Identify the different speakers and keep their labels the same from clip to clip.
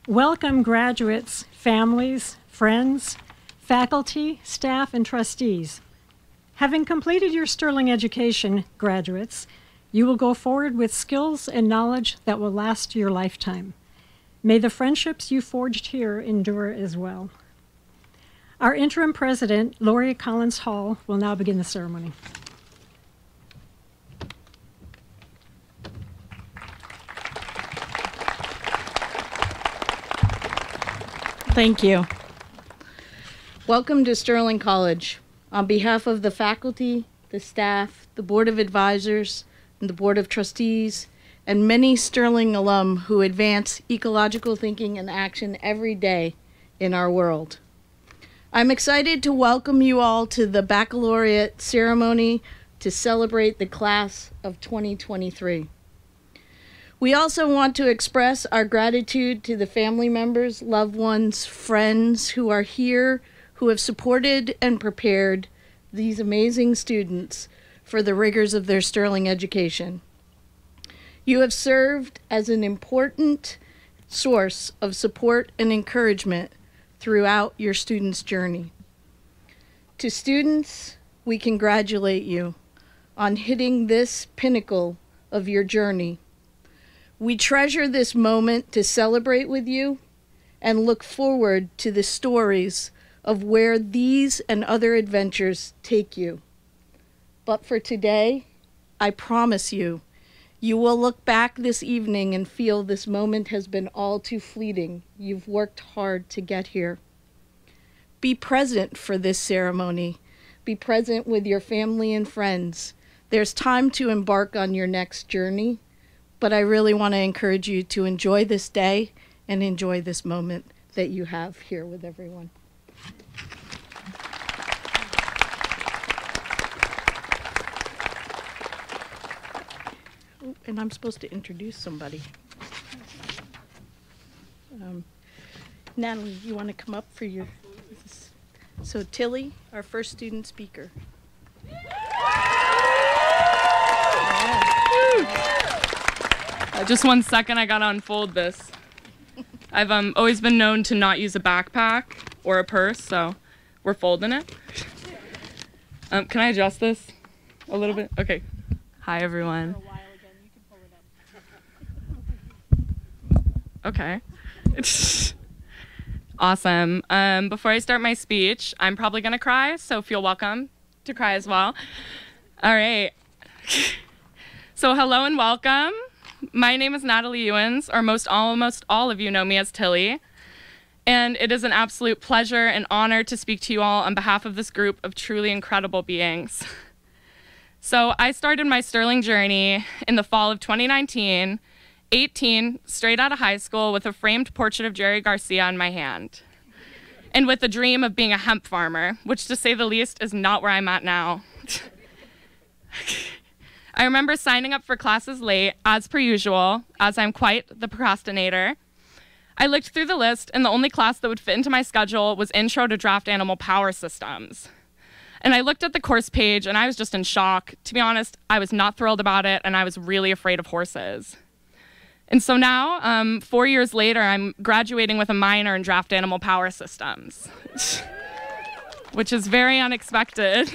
Speaker 1: Welcome, graduates, families, friends, faculty, staff, and trustees. Having completed your Sterling education, graduates, you will go forward with skills and knowledge that will last your lifetime. May the friendships you forged here endure as well. Our interim president, Lori Collins Hall, will now begin the ceremony.
Speaker 2: Thank you. Welcome to Sterling College. On behalf of the faculty, the staff, the Board of Advisors, and the Board of Trustees, and many Sterling alum who advance ecological thinking and action every day in our world. I'm excited to welcome you all to the baccalaureate ceremony to celebrate the class of 2023. We also want to express our gratitude to the family members, loved ones, friends who are here, who have supported and prepared these amazing students for the rigors of their Sterling education. You have served as an important source of support and encouragement throughout your students' journey. To students, we congratulate you on hitting this pinnacle of your journey. We treasure this moment to celebrate with you and look forward to the stories of where these and other adventures take you. But for today, I promise you, you will look back this evening and feel this moment has been all too fleeting. You've worked hard to get here. Be present for this ceremony. Be present with your family and friends. There's time to embark on your next journey. But I really want to encourage you to enjoy this day and enjoy this moment that you have here with everyone. Oh, and I'm supposed to introduce somebody. Natalie, you want to come up for your... So Tilly, our first student speaker.
Speaker 3: Just 1 second, I gotta unfold this. I've always been known to not use a backpack or a purse, so we're folding it. Can I adjust this a little bit? Okay. Hi, everyone. Okay. Awesome. Before I start my speech, I'm probably gonna cry, so feel welcome to cry as well. All right. So hello and welcome. My name is Natalie Ewens, or almost all of you know me as Tilly, and it is an absolute pleasure and honor to speak to you all on behalf of this group of truly incredible beings. So I started my Sterling journey in the fall of 2019, 18, straight out of high school with a framed portrait of Jerry Garcia in my hand. And with the dream of being a hemp farmer, which to say the least is not where I'm at now. I remember signing up for classes late, as per usual, as I'm quite the procrastinator. I looked through the list, and the only class that would fit into my schedule was Intro to Draft Animal Power Systems. And I looked at the course page, and I was just in shock. To be honest, I was not thrilled about it, and I was really afraid of horses. And so now, 4 years later, I'm graduating with a minor in Draft Animal Power Systems, which is very unexpected.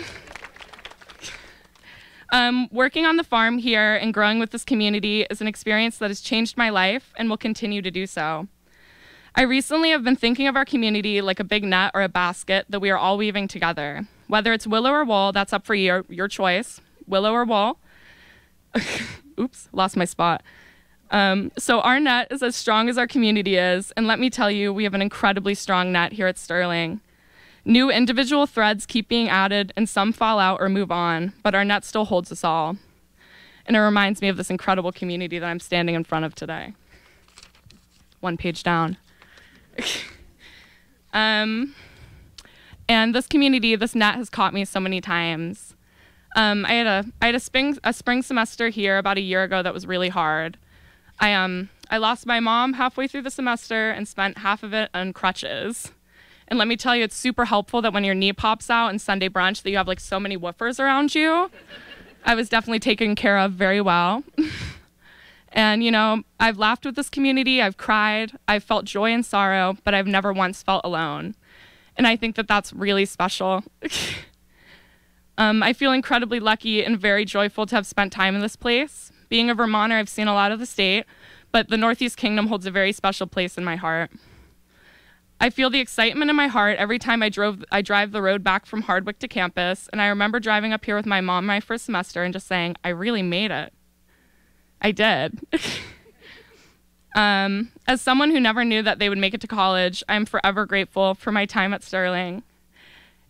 Speaker 3: Working on the farm here and growing with this community is an experience that has changed my life and will continue to do so. I recently have been thinking of our community like a big net or a basket that we are all weaving together. Whether it's willow or wool, that's up for your choice, willow or wool. Oops, lost my spot. So our net is as strong as our community is, and let me tell you, we have an incredibly strong net here at Sterling. New individual threads keep being added, and some fall out or move on, but our net still holds us all. And it reminds me of this incredible community that I'm standing in front of today. One page down. And this community, this net has caught me so many times. I had a spring semester here about a year ago that was really hard. I lost my mom halfway through the semester and spent half of it on crutches. And let me tell you, it's super helpful that when your knee pops out in Sunday brunch that you have like so many woofers around you. I was definitely taken care of very well. And you know, I've laughed with this community, I've cried, I've felt joy and sorrow, but I've never once felt alone. And I think that that's really special. I feel incredibly lucky and very joyful to have spent time in this place. Being a Vermonter, I've seen a lot of the state, but the Northeast Kingdom holds a very special place in my heart. I feel the excitement in my heart every time I drive the road back from Hardwick to campus, and I remember driving up here with my mom my first semester and just saying, I really made it. I did. As someone who never knew that they would make it to college, I'm forever grateful for my time at Sterling.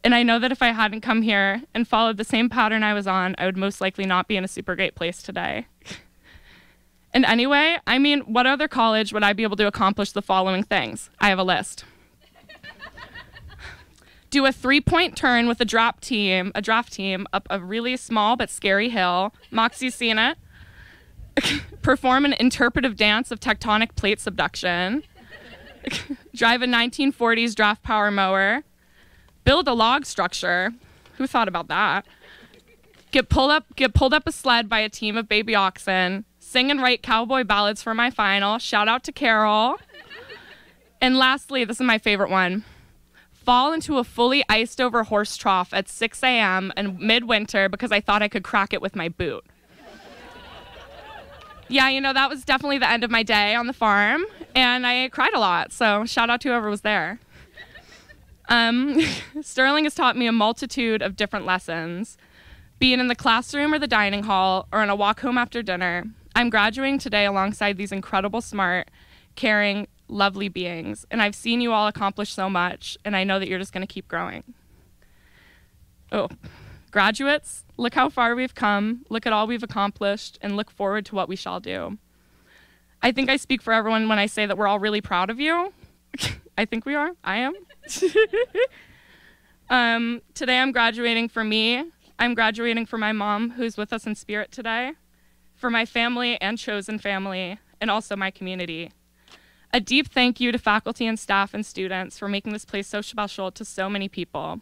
Speaker 3: And I know that if I hadn't come here and followed the same pattern I was on, I would most likely not be in a super great place today. And anyway, I mean, what other college would I be able to accomplish the following things? I have a list. Do a 3-point turn with a draft team up a really small but scary hill. Moxie's seen it. Perform an interpretive dance of tectonic plate subduction. Drive a 1940s draft power mower. Build a log structure. Who thought about that? Get pulled up a sled by a team of baby oxen. Sing and write cowboy ballads for my final. Shout out to Carol. And lastly, this is my favorite one. Fall into a fully iced over horse trough at 6 a.m. in midwinter because I thought I could crack it with my boot. Yeah, you know, that was definitely the end of my day on the farm, and I cried a lot, so shout out to whoever was there. Sterling has taught me a multitude of different lessons. Be it in the classroom or the dining hall or on a walk home after dinner, I'm graduating today alongside these incredible, smart, caring, lovely beings, and I've seen you all accomplish so much, and I know that you're just going to keep growing. Oh, graduates, look how far we've come, look at all we've accomplished, and look forward to what we shall do. I think I speak for everyone when I say that we're all really proud of you. I think we are. I am. Today I'm graduating for me. I'm graduating for my mom, who's with us in spirit today, for my family and chosen family, and also my community. A deep thank you to faculty and staff and students for making this place so special to so many people.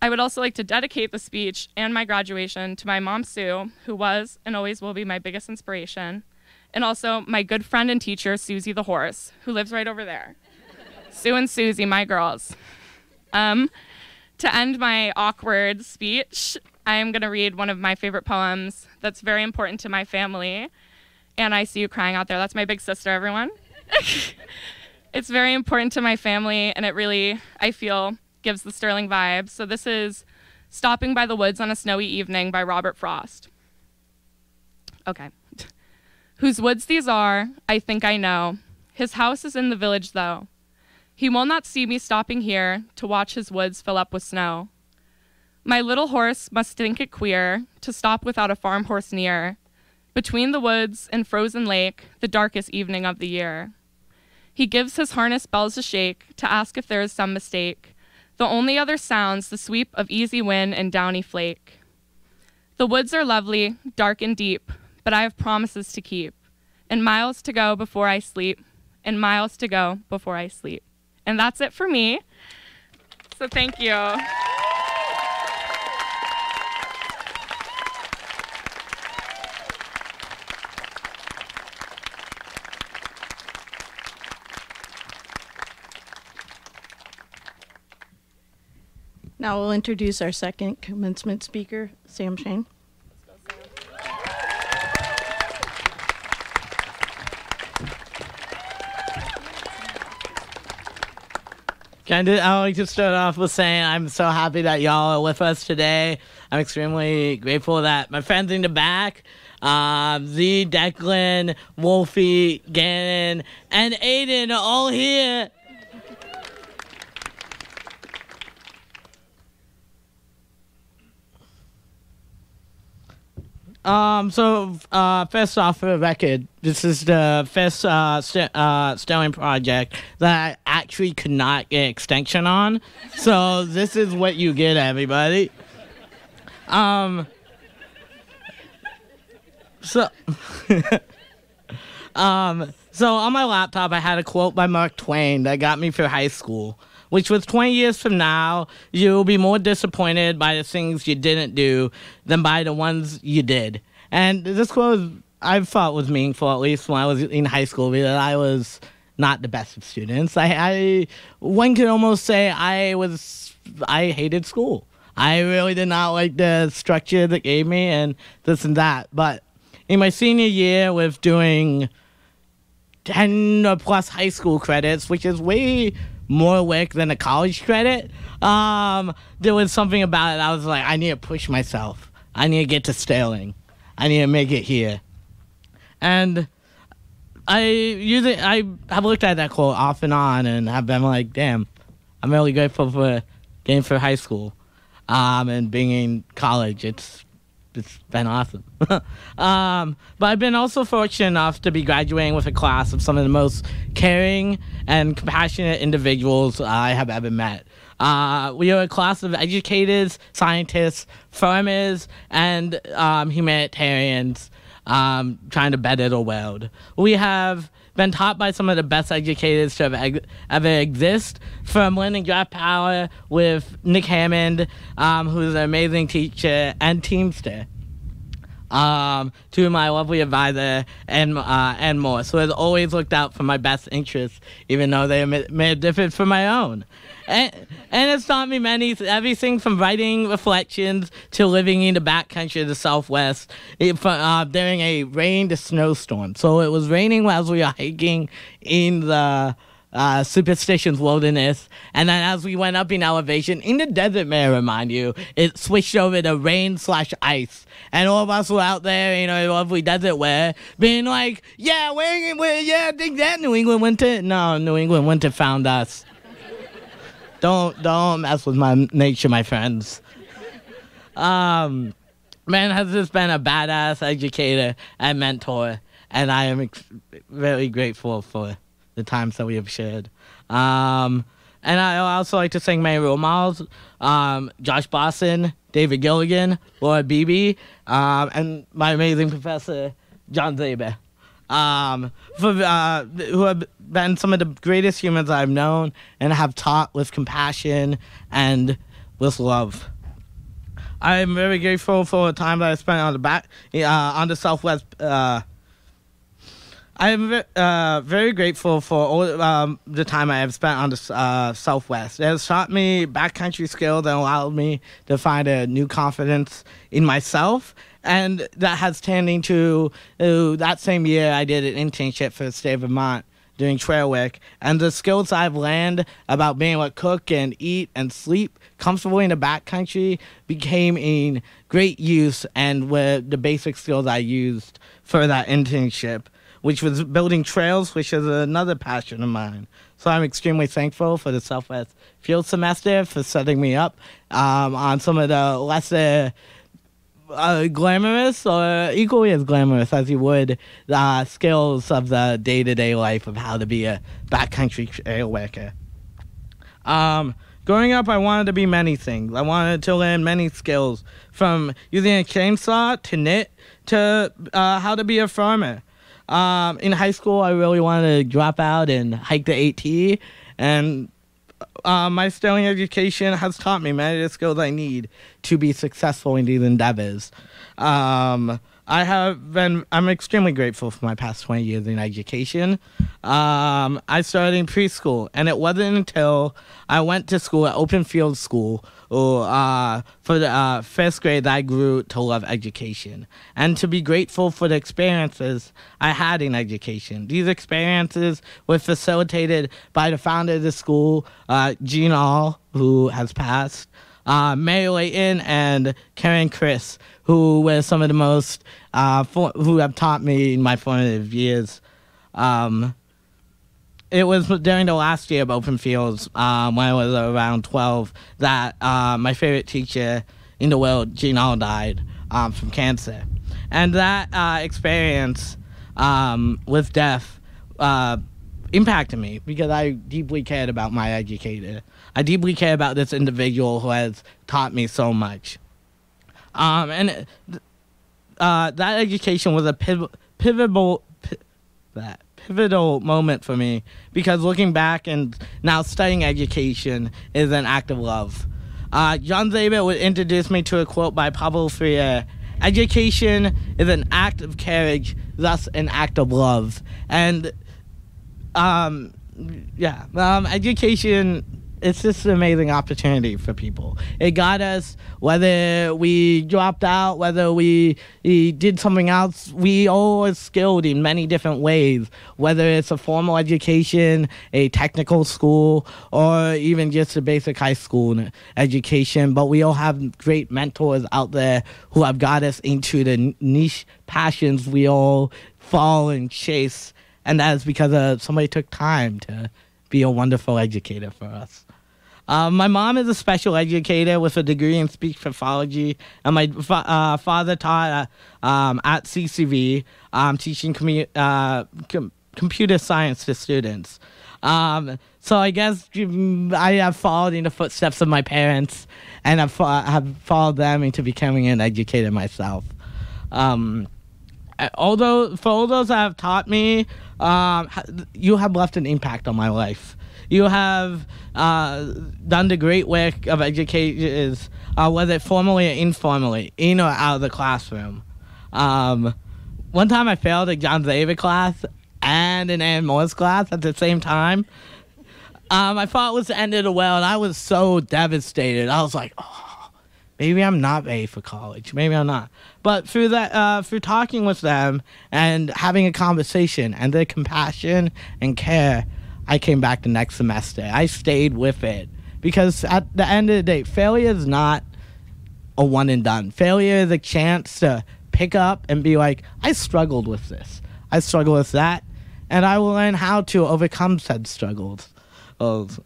Speaker 3: I would also like to dedicate the speech and my graduation to my mom, Sue, who was and always will be my biggest inspiration, and also my good friend and teacher, Susie the horse, who lives right over there. Sue and Susie, my girls. To end my awkward speech, I am going to read one of my favorite poems that's very important to my family, and I see you crying out there. That's my big sister, everyone. It's very important to my family, and it really, I feel, gives the Sterling vibe. So this is Stopping by the Woods on a Snowy Evening by Robert Frost. Okay. Whose woods these are, I think I know. His house is in the village, though. He will not see me stopping here to watch his woods fill up with snow. My little horse must think it queer to stop without a farm horse near, between the woods and frozen lake, the darkest evening of the year. He gives his harness bells a shake to ask if there is some mistake. The only other sounds the sweep of easy wind and downy flake. The woods are lovely, dark and deep, but I have promises to keep, and miles to go before I sleep, and miles to go before I sleep. And that's it for me. So thank you.
Speaker 2: Now we'll introduce our second commencement speaker, Sam Shane.
Speaker 4: I like to start off with saying I'm so happy that y'all are with us today. I'm extremely grateful that my friends in the back, Z, Declan, Wolfie, Gannon, and Aiden are all here. First off, for the record, this is the first Sterling project that I actually could not get extension on. So this is what you get, everybody. So on my laptop, I had a quote by Mark Twain that got me through high school, which was 20 years from now, you'll be more disappointed by the things you didn't do than by the ones you did. And this quote I thought was meaningful, at least when I was in high school, because I was not the best of students. One could almost say I hated school. I really did not like the structure that gave me and this and that. But in my senior year with doing 10 or plus high school credits, which is way more work than a college credit, there was something about it. I was like, I need to push myself. I need to get to Sterling. I need to make it here. And I have looked at that quote off and on and have been like, damn, I'm really grateful for getting through high school and being in college. It's been awesome. But I've been also fortunate enough to be graduating with a class of some of the most caring and compassionate individuals I have ever met. We are a class of educators, scientists, farmers, and humanitarians trying to better the world. We have been taught by some of the best educators to ever exist, from learning draft power with Nick Hammond, who's an amazing teacher and teamster, to my lovely advisor and more. So I've always looked out for my best interests, even though they may have differed from my own. And it's taught me everything from writing reflections to living in the backcountry of the Southwest during a rain to snowstorm. So it was raining as we were hiking in the Superstitions Wilderness, and then as we went up in elevation, in the desert, may I remind you, it switched over to rain/ice, and all of us were out there, in lovely desert wear, being like, yeah, I think that New England winter. No, New England winter found us. Don't mess with my nature, my friends. Man has just been a badass educator and mentor, and I am very grateful for the times that we have shared. And I also like to thank my role models, Josh Boston, David Gilligan, Laura Beebe, and my amazing professor, John Zaber, who have been some of the greatest humans I've known and have taught with compassion and with love. I'm very grateful for the time that I spent on the Southwest. I'm very grateful for all the time I have spent on the Southwest. It has taught me backcountry skills and allowed me to find a new confidence in myself. And that has turned into, that same year, I did an internship for the state of Vermont doing trail work. And the skills I've learned about being able to cook and eat and sleep comfortably in the backcountry became in great use and were the basic skills I used for that internship. which was building trails, which is another passion of mine. So I'm extremely thankful for the Southwest Field Semester for setting me up on some of the lesser glamorous or equally as glamorous as you would skills of the day-to-day life of how to be a backcountry trail worker. Growing up, I wanted to be many things. I wanted to learn many skills, from using a chainsaw to knit to how to be a farmer. In high school, I really wanted to drop out and hike the AT, and my Sterling education has taught me many of the skills I need to be successful in these endeavors. I'm extremely grateful for my past 20 years in education. I started in preschool, and it wasn't until I went to school at Open Field School for the first grade that I grew to love education and to be grateful for the experiences I had in education. These experiences were facilitated by the founder of the school, Jean All, who has passed, Mary Layton, and Karen Chris, who were some of the most, who have taught me in my formative years. It was during the last year of Open Fields, when I was around 12, that my favorite teacher in the world, Jean All, died from cancer. And that experience with death impacted me because I deeply cared about my educator. I deeply care about this individual who has taught me so much. That education was a pivotal moment for me, because looking back and now studying education is an act of love. John Zabel would introduce me to a quote by Pablo Freire: "Education is an act of courage, thus an act of love." And education, it's just an amazing opportunity for people. It got us, whether we dropped out, whether we did something else, we all are skilled in many different ways, whether it's a formal education, a technical school, or even just a basic high school education. But we all have great mentors out there who have got us into the niche passions we all fall and chase. And that is because somebody took time to be a wonderful educator for us. My mom is a special educator with a degree in speech pathology, and my father taught at CCV, teaching computer science to students. So I guess I have followed in the footsteps of my parents, and have followed them into becoming an educator myself. Although for all those that have taught me, you have left an impact on my life. You have done the great work of educators, whether formally or informally, in or out of the classroom. One time I failed a John Xavier class and an Ann Morris class at the same time. I thought it was the end of the world, and I was so devastated. I was like, oh, maybe I'm not ready for college. Maybe I'm not. But through talking with them and having a conversation and their compassion and care, I came back the next semester. I stayed with it, because at the end of the day, failure is not a one and done. Failure is a chance to pick up and be like, I struggled with this. I struggled with that, and I will learn how to overcome said struggles. It's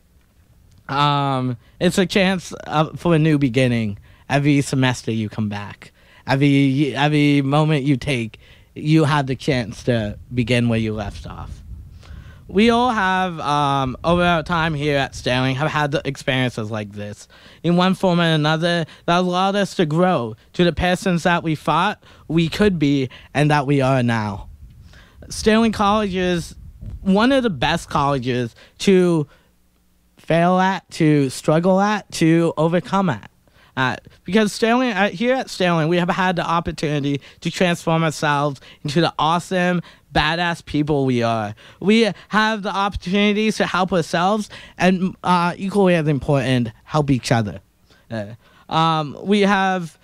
Speaker 4: a chance for a new beginning. Every semester you come back. Every moment you take, you have the chance to begin where you left off. We all have, over our time here at Sterling, have had the experiences like this, in one form or another, that allowed us to grow to the persons that we thought we could be and that we are now. Sterling College is one of the best colleges to fail at, to struggle at, to overcome at. Because Sterling, here at Sterling, we have had the opportunity to transform ourselves into the awesome, badass people we are. We have the opportunities to help ourselves, and equally as important, help each other. I have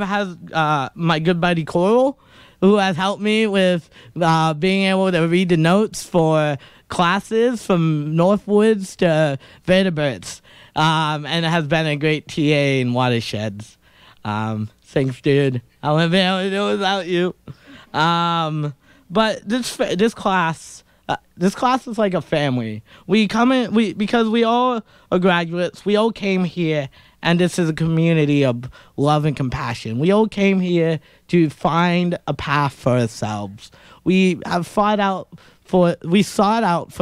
Speaker 4: had my good buddy Coral, who has helped me with being able to read the notes for classes from Northwoods to Vertebrates. And it has been a great TA in Watersheds. Thanks, dude. I wouldn't be able to do it without you. But this class is like a family. We come in because we all are graduates. We all came here, and this is a community of love and compassion. We all came here to find a path for ourselves. We sought out for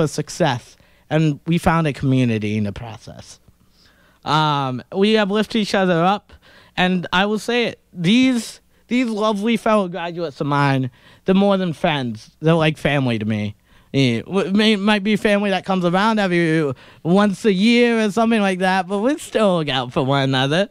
Speaker 4: success, and we found a community in the process. We have lifted each other up, and I will say it, these lovely fellow graduates of mine, they're more than friends. They're like family to me. It might be family that comes around every once a year or something like that, but we still look out for one another.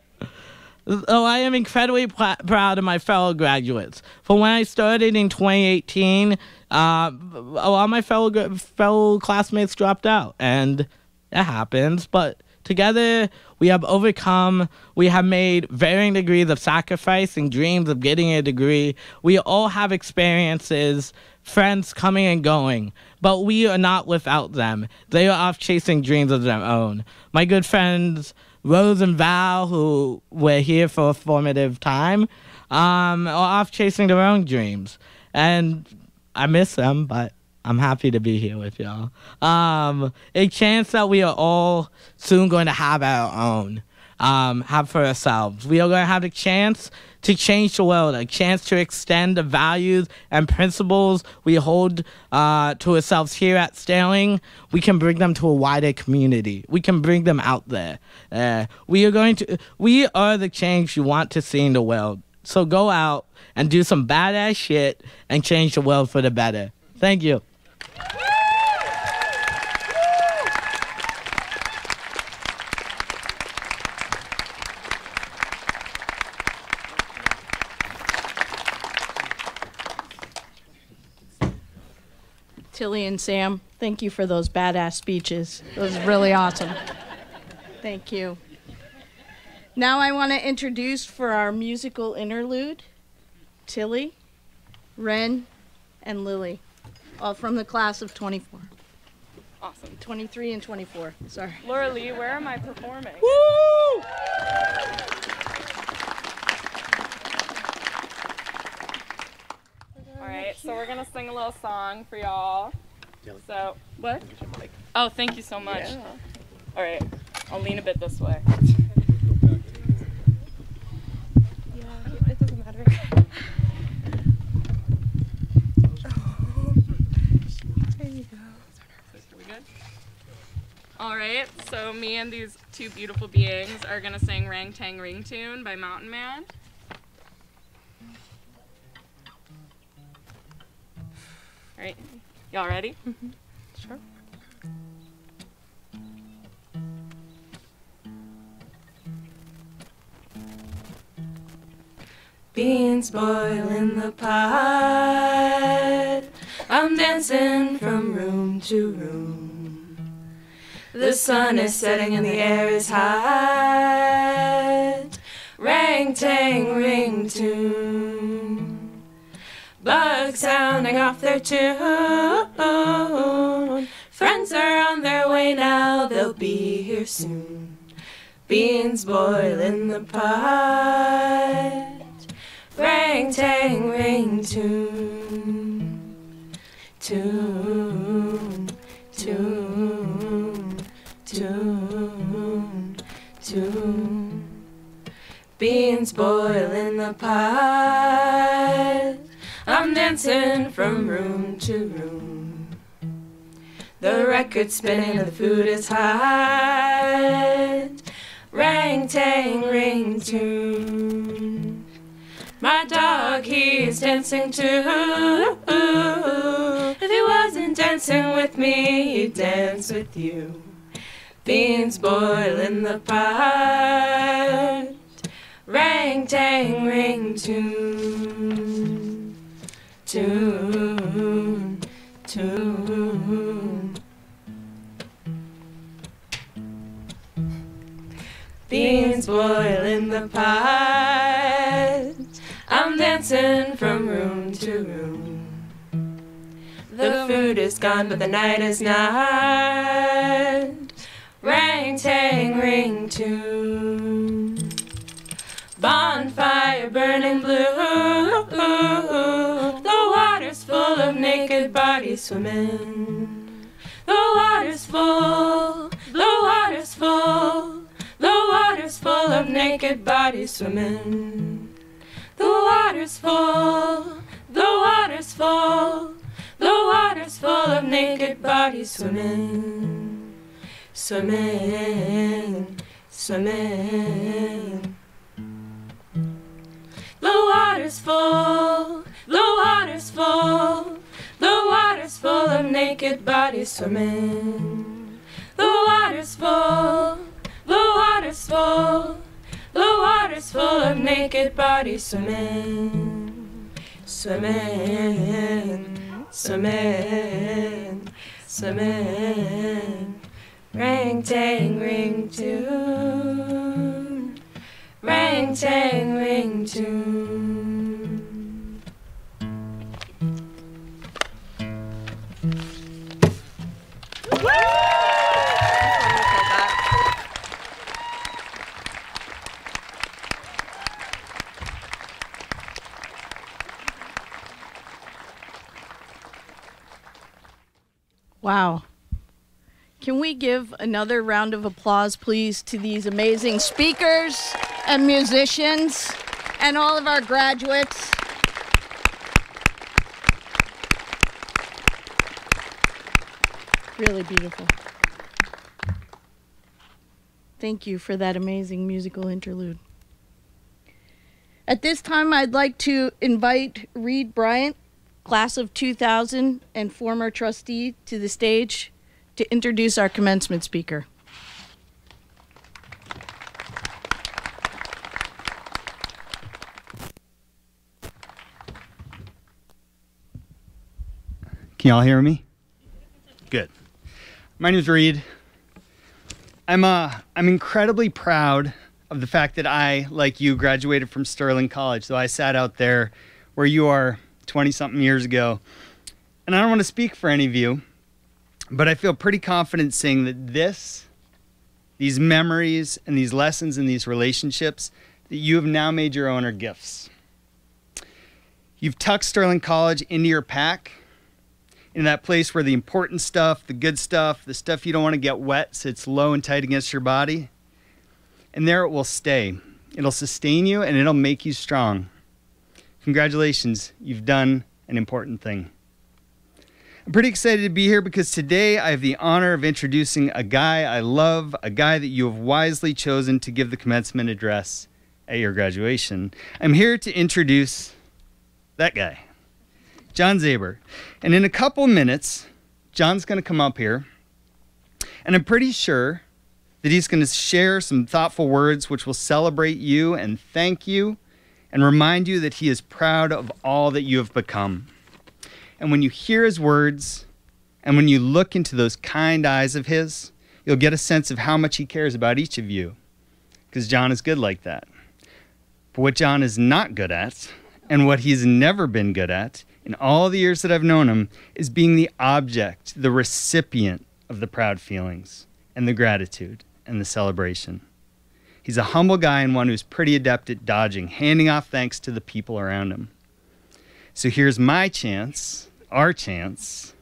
Speaker 4: So I am incredibly proud of my fellow graduates. For when I started in 2018, a lot of my fellow classmates dropped out, and it happens, but together, we have overcome, we have made varying degrees of sacrifice and dreams of getting a degree. We all have experiences, friends coming and going, but we are not without them. They are off chasing dreams of their own. My good friends, Rose and Val, who were here for a formative time, are off chasing their own dreams. And I miss them, but I'm happy to be here with y'all. A chance that we are all soon going to have our own, have for ourselves. We are going to have a chance to change the world, a chance to extend the values and principles we hold to ourselves here at Sterling. We can bring them to a wider community. We can bring them out there. We are the change you want to see in the world. So go out and do some badass shit and change the world for the better. Thank you.
Speaker 2: Tilly and Sam, thank you for those badass speeches. It was really awesome. Thank you. Now I want to introduce for our musical interlude, Tilly, Ren, and Lily, all from the class of 24.
Speaker 3: Awesome.
Speaker 2: 23 and 24, sorry.
Speaker 3: Laura Lee, where am I performing?
Speaker 2: Woo!
Speaker 3: All right, so we're gonna sing a little song for y'all. So, what? Oh, thank you so much. Yeah. All right, I'll lean a bit this way. Yeah, it doesn't matter. There you go. Are we good? All right, so me and these two beautiful beings are gonna sing Rang Tang Ring Tune by Mountain Man. All right, y'all ready? Mm-hmm. Sure. Beans boil in the pot, I'm dancing from room to room. The sun is setting and the air is hot. Rang tang ring tune. Bugs sounding off their tune. Friends are on their way now, they'll be here soon. Beans boil in the pot. Rang tang ring tune. Tune, tune, tune, tune. Beans boil in the pot. I'm dancing from room to room. The record's spinning and the food is hot. Rang tang ring tune. My dog, he's dancing too. If he wasn't dancing with me, he'd dance with you. Beans boil in the pot. Rang tang ring tune. Tune, tune. Beans boil in the pot. I'm dancing from room to room. The food is gone, but the night is not. Rang tang ring tune. Bonfire burning blue. The water's full of
Speaker 5: swimming. The water's full, the water's full, the water's full of naked bodies swimming. The water's full, the water's full, the water's full of naked bodies swimming. Swimming, swimming. The water's full, the water's full, the water's full of naked bodies swimming. The water's full, the water's full, the water's full of naked bodies swimming. Swimming, swimming, swimming. Ring tang ring tune, ring tang ring tune.
Speaker 2: Wow. Can we give another round of applause, please, to these amazing speakers and musicians and all of our graduates? Really beautiful. Thank you for that amazing musical interlude. At this time, I'd like to invite Reed Bryant, class of 2000 and former trustee, to the stage to introduce our commencement speaker.
Speaker 6: Can y'all hear me? Good. My name is Reed. I'm incredibly proud of the fact that I, like you, graduated from Sterling College. So I sat out there where you are 20-something years ago. And I don't want to speak for any of you, but I feel pretty confident saying that these memories and these lessons and these relationships that you have now made your own are gifts. You've tucked Sterling College into your pack, in that place where the important stuff, the good stuff, the stuff you don't want to get wet sits low and tight against your body. And there it will stay. It'll sustain you and it'll make you strong. Congratulations, you've done an important thing. I'm pretty excited to be here because today I have the honor of introducing a guy I love, a guy that you have wisely chosen to give the commencement address at your graduation. I'm here to introduce that guy, John Zaber. And in a couple minutes, John's going to come up here, and I'm pretty sure that he's going to share some thoughtful words which will celebrate you and thank you and remind you that he is proud of all that you have become. And when you hear his words, and when you look into those kind eyes of his, you'll get a sense of how much he cares about each of you, because John is good like that. But what John is not good at, and what he's never been good at, in all the years that I've known him, is being the object, the recipient of the proud feelings, and the gratitude, and the celebration. He's a humble guy and one who's pretty adept at dodging, handing off thanks to the people around him. So here's my chance, our chance,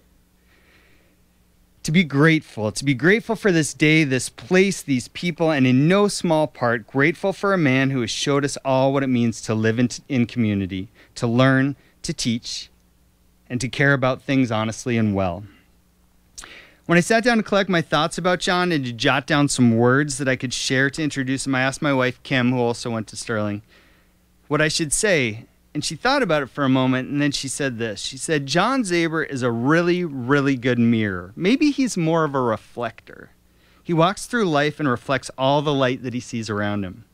Speaker 6: to be grateful for this day, this place, these people, and in no small part, grateful for a man who has showed us all what it means to live in community, to learn, to teach, and to care about things honestly and well. When I sat down to collect my thoughts about John and to jot down some words that I could share to introduce him, I asked my wife, Kim, who also went to Sterling, what I should say. And she thought about it for a moment, and then she said this. She said, John Zaber is a really, really good mirror. Maybe he's more of a reflector. He walks through life and reflects all the light that he sees around him.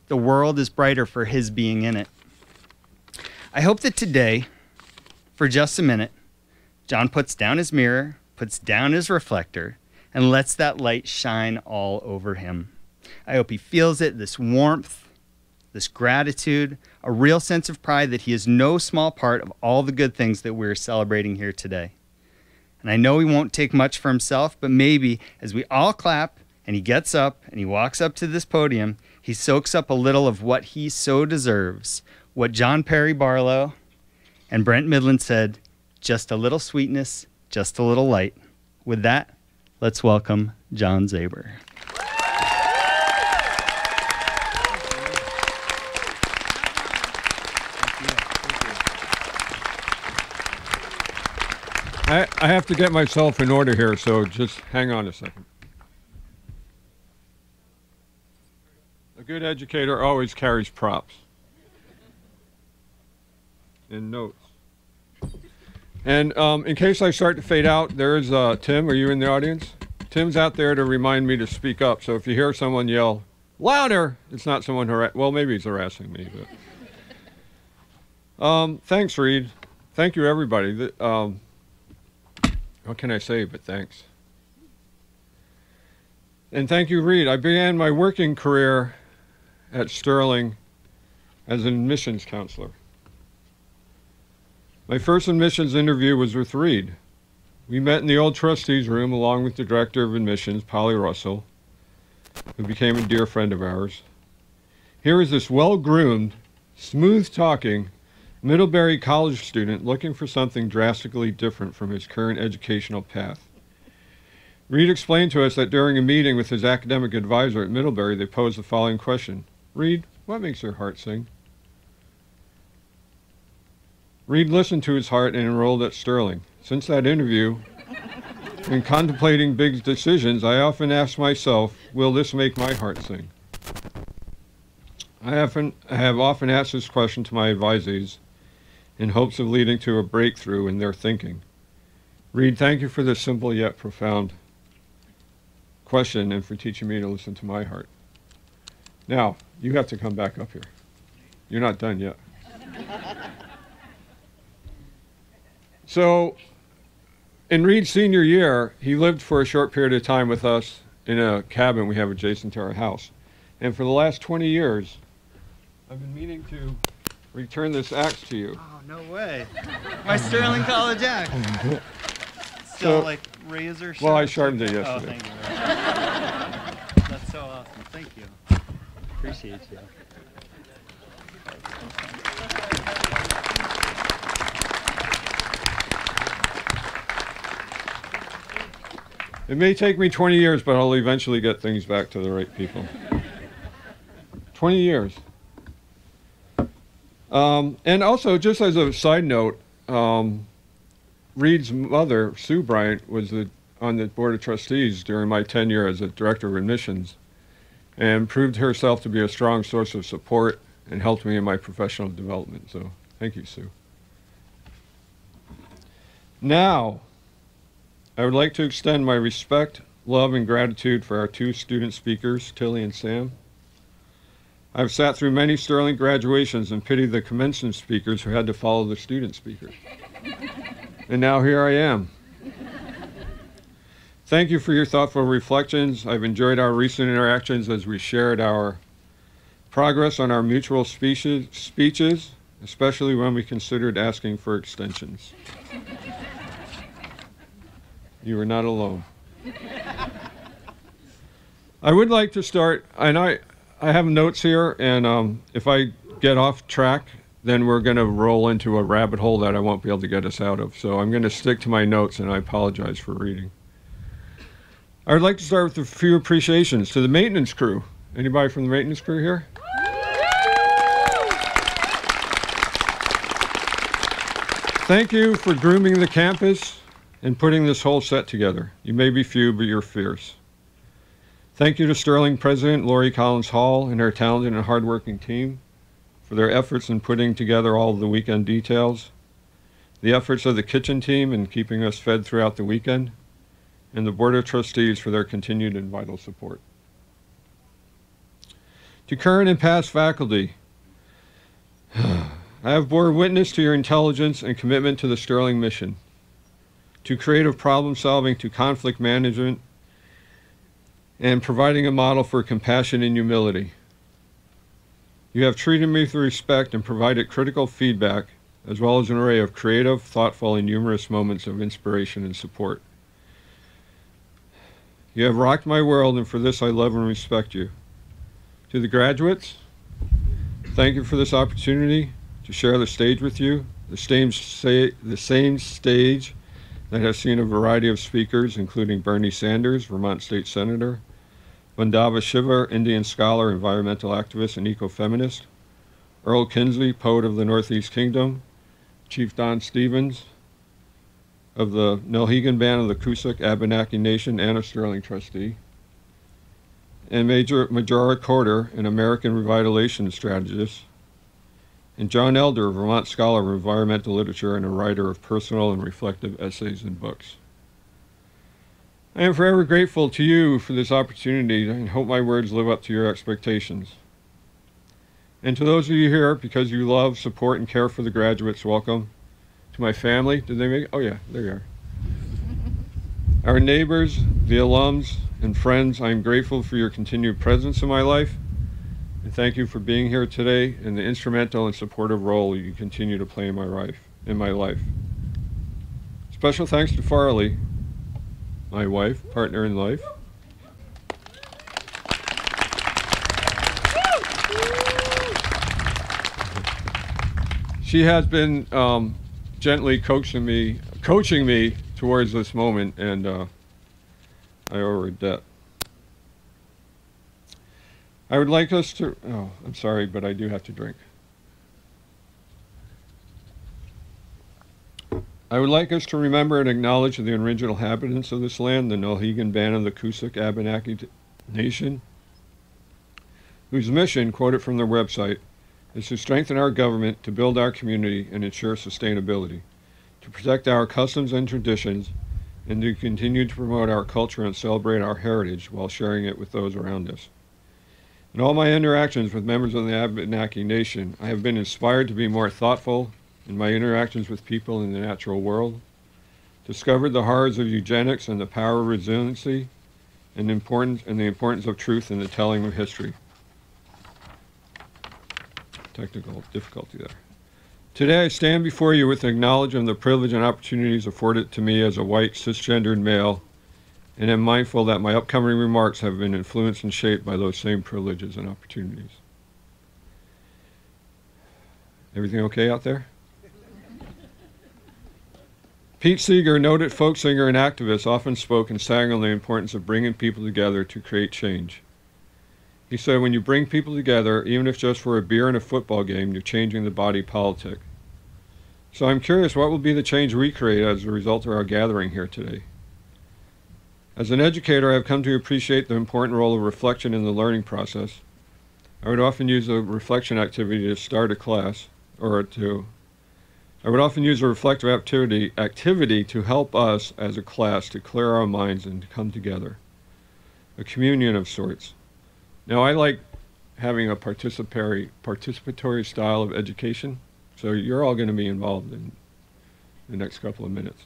Speaker 6: The world is brighter for his being in it. I hope that today, for just a minute, John puts down his mirror, puts down his reflector, and lets that light shine all over him. I hope he feels it, this warmth, this gratitude, a real sense of pride that he is no small part of all the good things that we're celebrating here today. And I know he won't take much for himself, but maybe as we all clap and he gets up and he walks up to this podium, he soaks up a little of what he so deserves. What John Perry Barlow and Brent Midland said, just a little sweetness, just a little light. With that, let's welcome John Zaber.
Speaker 7: I have to get myself in order here, so just hang on a second. A good educator always carries props and notes. And in case I start to fade out, there's Tim. Are you in the audience? Tim's out there to remind me to speak up. So if you hear someone yell, louder, it's not someone well, maybe he's harassing me. But thanks, Reed. Thank you, everybody. What can I say but thanks? And thank you, Reed. I began my working career at Sterling as an admissions counselor. My first admissions interview was with Reed. We met in the old trustees room along with the director of admissions, Polly Russell, who became a dear friend of ours. Here is this well-groomed, smooth-talking, Middlebury College student looking for something drastically different from his current educational path. Reed explained to us that during a meeting with his academic advisor at Middlebury, they posed the following question. Reed, what makes your heart sing? Reed listened to his heart and enrolled at Sterling. Since that interview, in contemplating big decisions, I often ask myself, will this make my heart sing? I have often asked this question to my advisees in hopes of leading to a breakthrough in their thinking. Reed, thank you for this simple yet profound question and for teaching me to listen to my heart. Now, you have to come back up here. You're not done yet. So, in Reed's senior year, he lived for a short period of time with us in a cabin we have adjacent to our house. And for the last 20 years, I've been meaning to return this axe to you.
Speaker 6: Oh, no way. My Sterling College axe. Still like razor sharp.
Speaker 7: Well, I sharpened it yesterday.
Speaker 6: Oh, thank you. That's so awesome. Thank you. Appreciate you.
Speaker 7: It may take me 20 years, but I'll eventually get things back to the right people. 20 years. And also, just as a side note, Reed's mother, Sue Bryant, was on the Board of Trustees during my tenure as a Director of Admissions and proved herself to be a strong source of support and helped me in my professional development. So thank you, Sue. Now, I would like to extend my respect, love, and gratitude for our two student speakers, Tilly and Sam. I've sat through many Sterling graduations and pitied the commencement speakers who had to follow the student speakers. And now here I am. Thank you for your thoughtful reflections. I've enjoyed our recent interactions as we shared our progress on our mutual speeches, especially when we considered asking for extensions. You were not alone. I would like to start, and I have notes here, and if I get off track, then we're going to roll into a rabbit hole that I won't be able to get us out of. So I'm going to stick to my notes, and I apologize for reading. I would like to start with a few appreciations to the maintenance crew. Anybody from the maintenance crew here? Thank you for grooming the campus and putting this whole set together. You may be few, but you're fierce. Thank you to Sterling President Lori Collins Hall and her talented and hardworking team for their efforts in putting together all of the weekend details, the efforts of the kitchen team in keeping us fed throughout the weekend, and the Board of Trustees for their continued and vital support. To current and past faculty, I have borne witness to your intelligence and commitment to the Sterling mission, to creative problem solving, to conflict management, and providing a model for compassion and humility. You have treated me with respect and provided critical feedback, as well as an array of creative, thoughtful, and humorous moments of inspiration and support. You have rocked my world, and for this I love and respect you. To the graduates, thank you for this opportunity to share the stage with you, the same stage that has seen a variety of speakers, including Bernie Sanders, Vermont State Senator, Vandava Shiva, Indian scholar, environmental activist, and ecofeminist, Earl Kinsley, poet of the Northeast Kingdom, Chief Don Stevens of the Nelhegan Band of the Coosac Abenaki Nation and a Sterling trustee, and Majora Corder, an American revitalization strategist, and John Elder, a Vermont scholar of environmental literature and a writer of personal and reflective essays and books. I am forever grateful to you for this opportunity and hope my words live up to your expectations. And to those of you here, because you love, support, and care for the graduates, welcome. To my family, did they make it? Oh yeah, there you are. Our neighbors, the alums, and friends, I am grateful for your continued presence in my life. And thank you for being here today and the instrumental and supportive role you continue to play in my life. Special thanks to Farley, my wife, partner in life. She has been gently coaching me towards this moment, and I owe her a debt. I would like us to, oh, I'm sorry, but I do have to drink. I would like us to remember and acknowledge the original inhabitants of this land, the Nelhegan Band of the Coosac Abenaki Nation, whose mission, quoted from their website, is to strengthen our government, to build our community, and ensure sustainability, to protect our customs and traditions, and to continue to promote our culture and celebrate our heritage while sharing it with those around us. In all my interactions with members of the Abenaki Nation, I have been inspired to be more thoughtful in my interactions with people in the natural world, discovered the horrors of eugenics and the power of resiliency, and the importance of truth in the telling of history. Technical difficulty there. Today I stand before you with acknowledgement of the privilege and opportunities afforded to me as a white, cisgendered male, and am mindful that my upcoming remarks have been influenced and shaped by those same privileges and opportunities. Everything okay out there? Pete Seeger, noted folk singer and activist, often spoke and sang on the importance of bringing people together to create change. He said, when you bring people together, even if just for a beer and a football game, you're changing the body politic. So I'm curious, what will be the change we create as a result of our gathering here today? As an educator, I have come to appreciate the important role of reflection in the learning process. I would often use a reflection activity to start a class, I would often use a reflective activity to help us as a class to clear our minds and to come together. A communion of sorts. Now, I like having a participatory style of education, so you're all going to be involved in the next couple of minutes.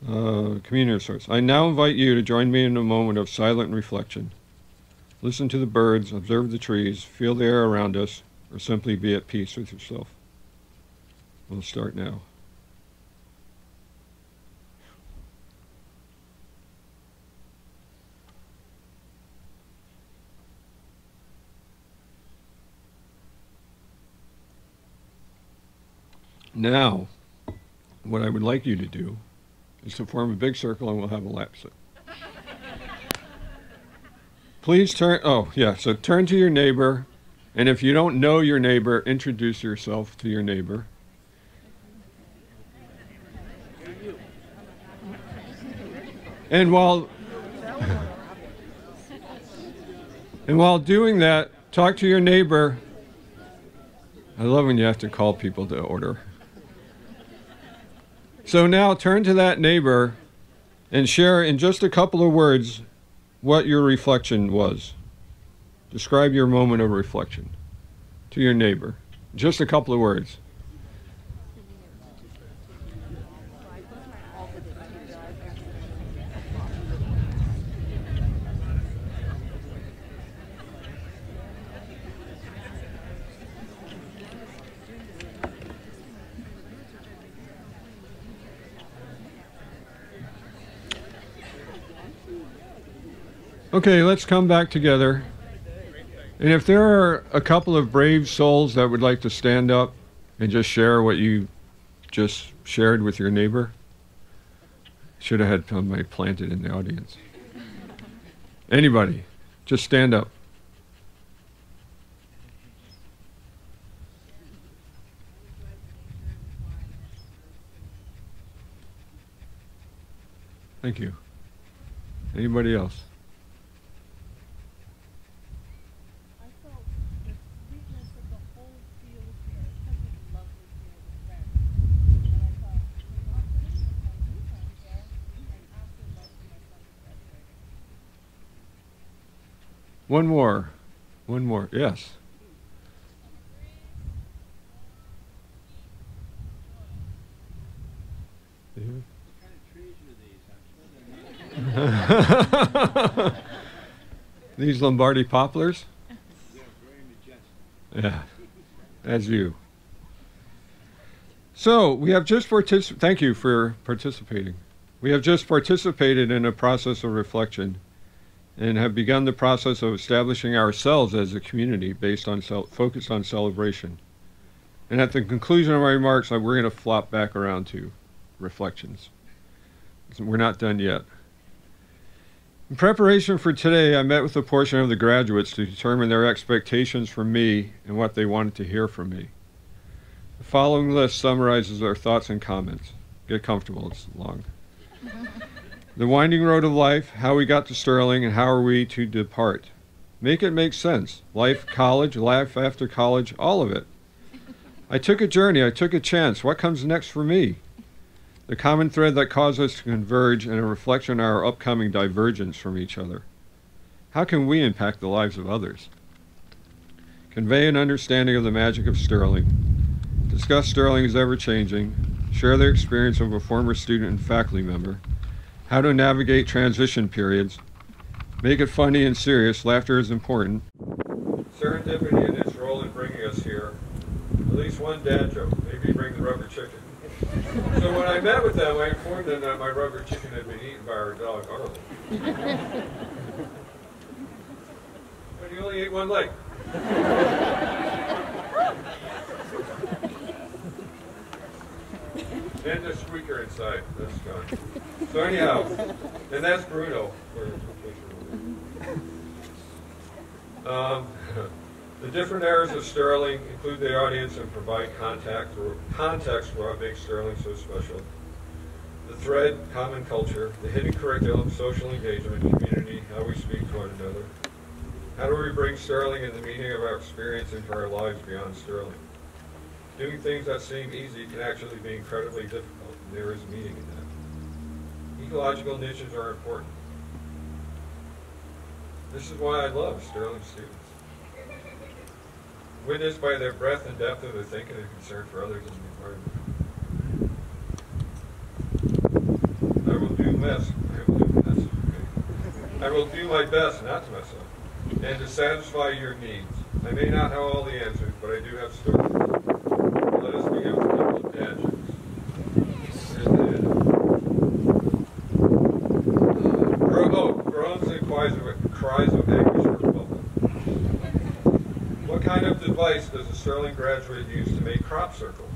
Speaker 7: Communion of sorts. I now invite you to join me in a moment of silent reflection. Listen to the birds, observe the trees, feel the air around us, or simply be at peace with yourself. We'll start now. Now, what I would like you to do is to form a big circle and we'll have a lap sit. Please turn, so turn to your neighbor, and if you don't know your neighbor, introduce yourself to your neighbor. And while doing that, talk to your neighbor. I love when you have to call people to order. So now turn to that neighbor and share in just a couple of words what your reflection was. Describe your moment of reflection to your neighbor. Just a couple of words. Okay, let's come back together. And if there are a couple of brave souls that would like to stand up and just share what you just shared with your neighbor? Should have had somebody planted in the audience. Anybody, just stand up. Thank you. Anybody else?
Speaker 2: I felt the sweetness of the whole field here. It's such a lovely field of friends. And I thought, you know, I'm going to put my new friends there and after love for my son is graduating.
Speaker 7: One more. One more. Yes. These Lombardy poplars? Yeah, as you. So we have just thank you for participating. We have just participated in a process of reflection and have begun the process of establishing ourselves as a community based on focused on celebration. And at the conclusion of my remarks, we're going to flop back around to reflections. So we're not done yet. In preparation for today, I met with a portion of the graduates to determine their expectations from me and what they wanted to hear from me. The following list summarizes their thoughts and comments. Get comfortable, it's long. The winding road of life, how we got to Sterling, and how are we to depart. Make it make sense. Life, college, life after college, all of it. I took a journey, I took a chance. What comes next for me? The common thread that caused us to converge and a reflection on our upcoming divergence from each other. How can we impact the lives of others? Convey an understanding of the magic of Sterling. Discuss Sterling as ever-changing. Share their experience of a former student and faculty member. How to navigate transition periods. Make it funny and serious. Laughter is important. Serendipity in its role in bringing us here. At least one dad joke. Maybe bring the rubber chicken. So when I met with them, I informed them that my rubber chicken had been eaten by our dog, Arlen. But he only ate one leg. And the squeaker inside, that's gone. So anyhow, and that's Bruno. The different eras of Sterling include the audience and provide context for what makes Sterling so special. The thread, common culture, the hidden curriculum, social engagement, community, how we speak to one another. How do we bring Sterling and the meaning of our experience into our lives beyond Sterling? Doing things that seem easy can actually be incredibly difficult, and there is meaning in that. Ecological niches are important. This is why I love Sterling students. Witnessed by their breadth and depth of their thinking and concern for others in the environment. I will do my best not to mess up, and to satisfy your needs. I may not have all the answers, but I do have stories. Let us begin with a couple of dad jokes. Here's the groans and cries of anguish are welcome. What kind of device does a Sterling graduate use to make crop circles?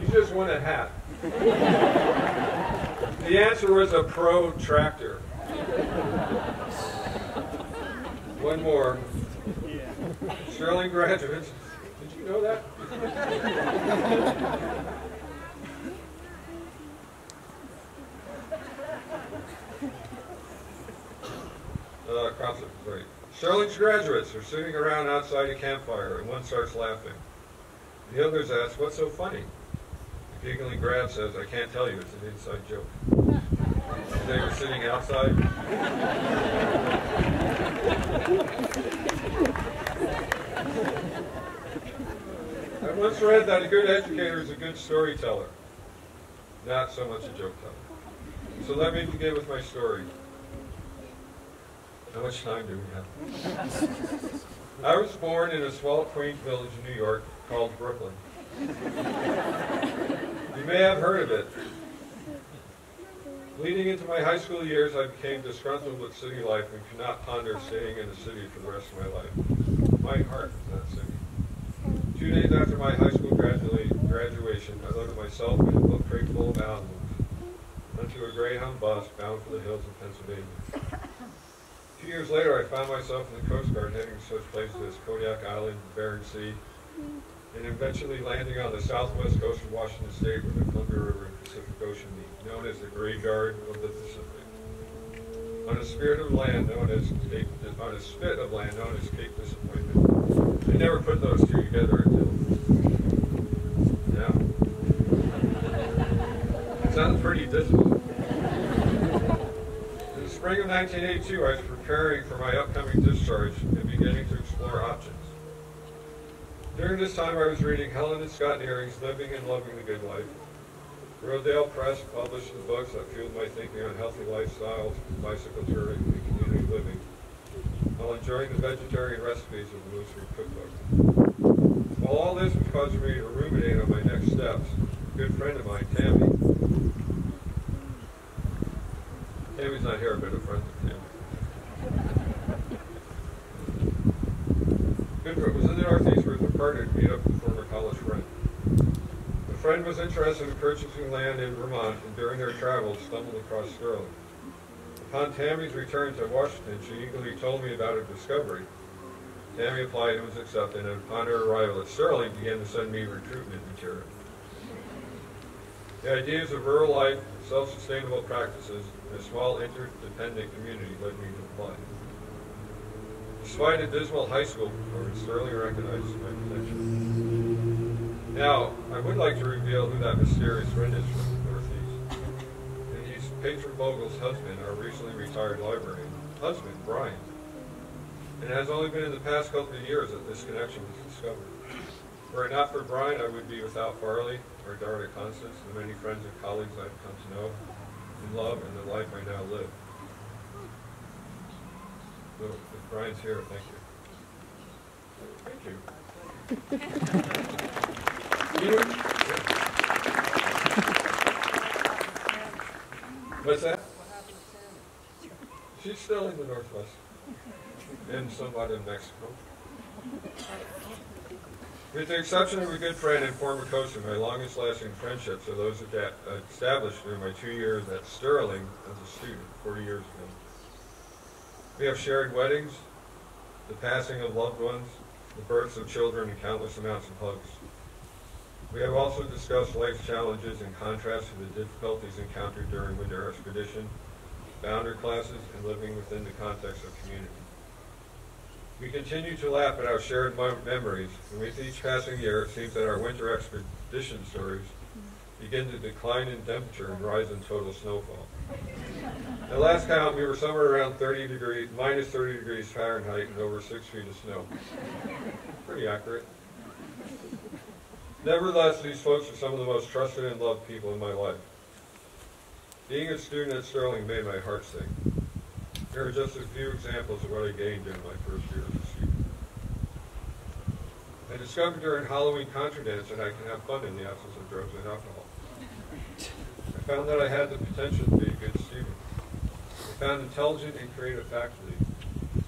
Speaker 7: You just won a hat. The answer was a protractor. One more. Sterling graduates. Did you know that? Sterling's graduates are sitting around outside a campfire, and one starts laughing. The others ask, "What's so funny?" The giggling grad says, "I can't tell you, it's an inside joke." They were sitting outside. I once read that a good educator is a good storyteller, not so much a joke teller. So let me begin with my story. How much time do we have? I was born in a small, quaint village in New York called Brooklyn. You may have heard of it. Leading into my high school years, I became disgruntled with city life and could not ponder staying in the city for the rest of my life. My heart was not city. 2 days after my high school graduation, I loaded myself and a book crate full of albums onto a Greyhound bus bound for the hills of Pennsylvania. 2 years later, I found myself in the Coast Guard heading to such places as Kodiak Island, Bering Sea, and eventually landing on the southwest coast of Washington State where the Columbia River and Pacific Ocean meet, known as the graveyard of the Pacific. On a spit of land known as Cape Disappointment. I never put those two together until now. It sounds pretty dismal. In the spring of 1982, I was preparing for my upcoming discharge and beginning to explore options. During this time, I was reading Helen and Scott Nearing's Living and Loving the Good Life. Rodale Press published the books that fueled my thinking on healthy lifestyles, bicycle touring, and community living, while enjoying the vegetarian recipes of the Loose Food Cookbook. While all this was causing me to ruminate on my next steps, a good friend of mine, Tammy's not here, but a friend of Tammy. Was in the Northeast with a partner to meet up with a former college friend. The friend was interested in purchasing land in Vermont and during their travels stumbled across Sterling. Upon Tammy's return to Washington, she eagerly told me about her discovery. Tammy applied and was accepted, and upon her arrival at Sterling, began to send me recruitment material. The ideas of rural life, self-sustainable practices, and a small interdependent community led me to apply. Despite a dismal high school performance, Sterling recognizes my potential. Now, I would like to reveal who that mysterious friend is from the Northeast. And he's Patron Vogel's husband, our recently retired librarian. Husband, Brian. And it has only been in the past couple of years that this connection was discovered. Were it not for Brian, I would be without Farley, our daughter Constance, the many friends and colleagues I've come to know and love, and the life I now live. So, if Brian's here, thank you. Thank you. What's that? She's still in the Northwest, and somewhat in Mexico. With the exception of a good friend and former coach, my longest-lasting friendships are those that established during my 2 years at Sterling as a student, 40 years ago. We have shared weddings, the passing of loved ones, the births of children, and countless amounts of hugs. We have also discussed life's challenges in contrast to the difficulties encountered during winter expedition, founder classes, and living within the context of community. We continue to laugh at our shared memories, and with each passing year, it seems that our winter expedition stories begin to decline in temperature and rise in total snowfall. At last count, we were somewhere around minus 30 degrees Fahrenheit and over 6 feet of snow. Pretty accurate. Nevertheless, these folks are some of the most trusted and loved people in my life. Being a student at Sterling made my heart sing. Here are just a few examples of what I gained during my first year as a student. I discovered during Halloween contra dance that I can have fun in the absence of drugs and alcohol. I found that I had the potential to be a good student. I found intelligent and creative faculty,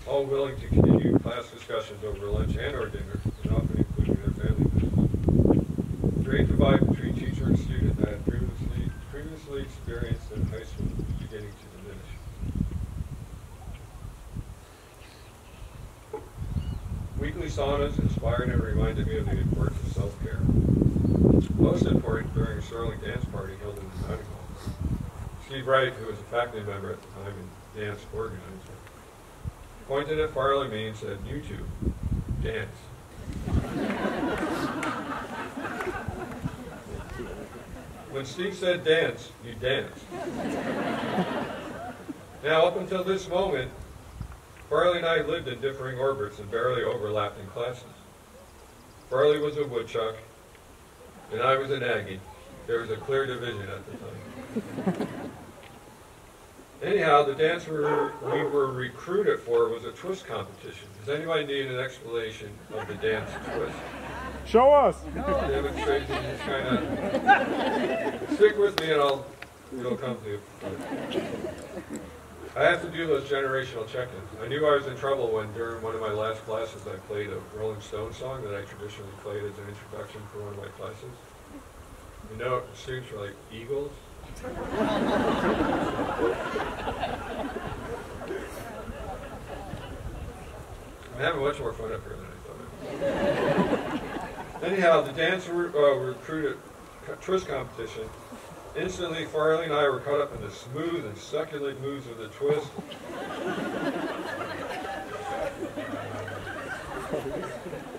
Speaker 7: all willing to continue class discussions over lunch and or dinner, and often including their family members. The great divide between teacher and student that I had previously experienced in high school was beginning to diminish. Weekly saunas inspired and reminded me of the importance of self-care. Most important during a Sterling dance party held in the dining hall. Steve Wright, who was a faculty member at the time and dance organizer, pointed at Farley me and said, "You two, dance." When Steve said dance, you danced. Now, up until this moment, Farley and I lived in differing orbits and barely overlapped in classes. Farley was a woodchuck, and I was an Aggie. There was a clear division at the time. Anyhow, the dance we were recruited for was a twist competition. Does anybody need an explanation of the dance twist?
Speaker 8: Show us!
Speaker 7: Demonstration is kind of... Stick with me and I'll It'll come to you. I have to do those generational check-ins. I knew I was in trouble when during one of my last classes I played a Rolling Stone song that I traditionally played as an introduction for one of my classes. You know, the students were like, Eagles? I'm having much more fun up here than I thought. Anyhow, the dance recruited twist competition. Instantly, Farley and I were caught up in the smooth and succulent moves of the twist.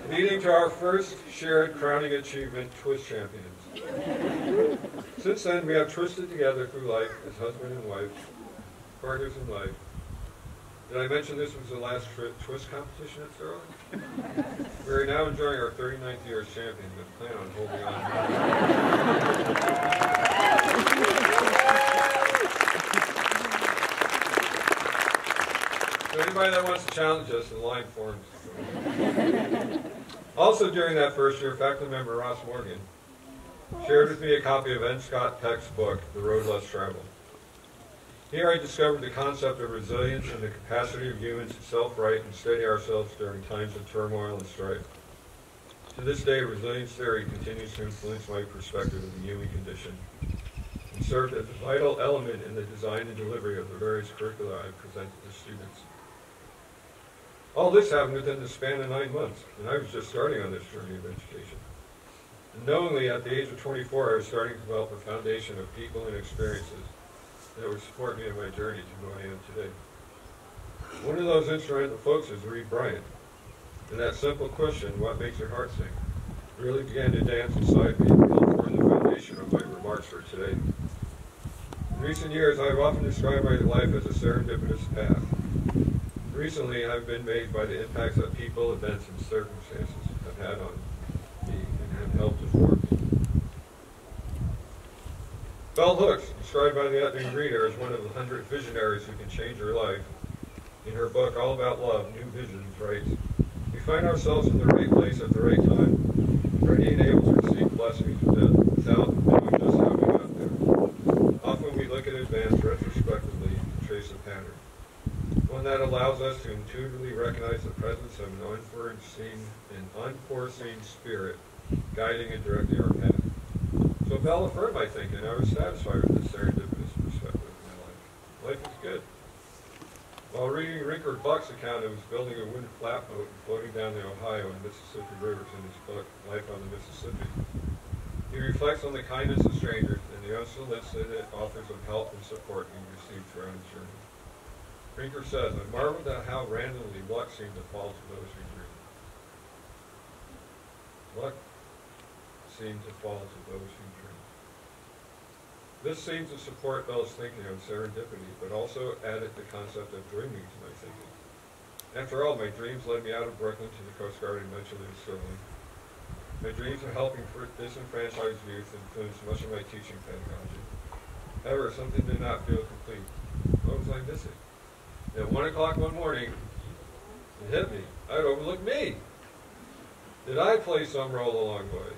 Speaker 7: Leading to our first shared crowning achievement, twist champions. Since then, we have twisted together through life as husband and wife, partners in life. Did I mention this was the last twist competition at Sterling? We are now enjoying our 39th year as champion, but plan on holding on. So anybody that wants to challenge us, the line forms. Also during that first year, faculty member Ross Morgan shared with me a copy of N. Scott Peck's book, The Road Less Traveled. Here I discovered the concept of resilience and the capacity of humans to self-right and steady ourselves during times of turmoil and strife. To this day, resilience theory continues to influence my perspective of the human condition and served as a vital element in the design and delivery of the various curricula I presented to students. All this happened within the span of 9 months, and I was just starting on this journey of education. And knowingly, at the age of 24, I was starting to develop a foundation of people and experiences that would support me in my journey to who I am today. One of those instrumental folks is Reed Bryant, and that simple question, what makes your heart sing, really began to dance inside me and helped form the foundation of my remarks for today. In recent years, I have often described my life as a serendipitous path. Recently, I've been made by the impacts that people, events, and circumstances have had on me and have helped to form me. Bell Hooks, described by the ethnic reader as one of the 100 visionaries who can change your life, in her book All About Love, New Visions, writes, we find ourselves in the right place at the right time, ready and able to receive blessings without knowing just how we got there. Often we look at advance retrospectively and trace a pattern, one that allows us to intuitively recognize the presence of an unforeseen spirit guiding and directing our path. So Bell affirmed my thinking. I was satisfied with this serendipitous perspective of my life. Life is good. While reading Rinkard Buck's account of his building a wooden flatboat and floating down the Ohio and Mississippi rivers in his book, Life on the Mississippi, he reflects on the kindness of strangers and the unsolicited offers of help and support he received throughout his journey. Rinkard says, I marveled at how randomly luck seemed to fall to those who dream. Luck seemed to fall to those who dream. This seemed to support Bell's thinking on serendipity, but also added the concept of dreaming to my thinking. After all, my dreams led me out of Brooklyn to the Coast Guard and eventually to Sterling. My dreams of helping disenfranchised youth influenced much of my teaching pedagogy. However, something did not feel complete. What was I missing? At 1 o'clock one morning, it hit me. I'd overlooked me. Did I play some role along the way?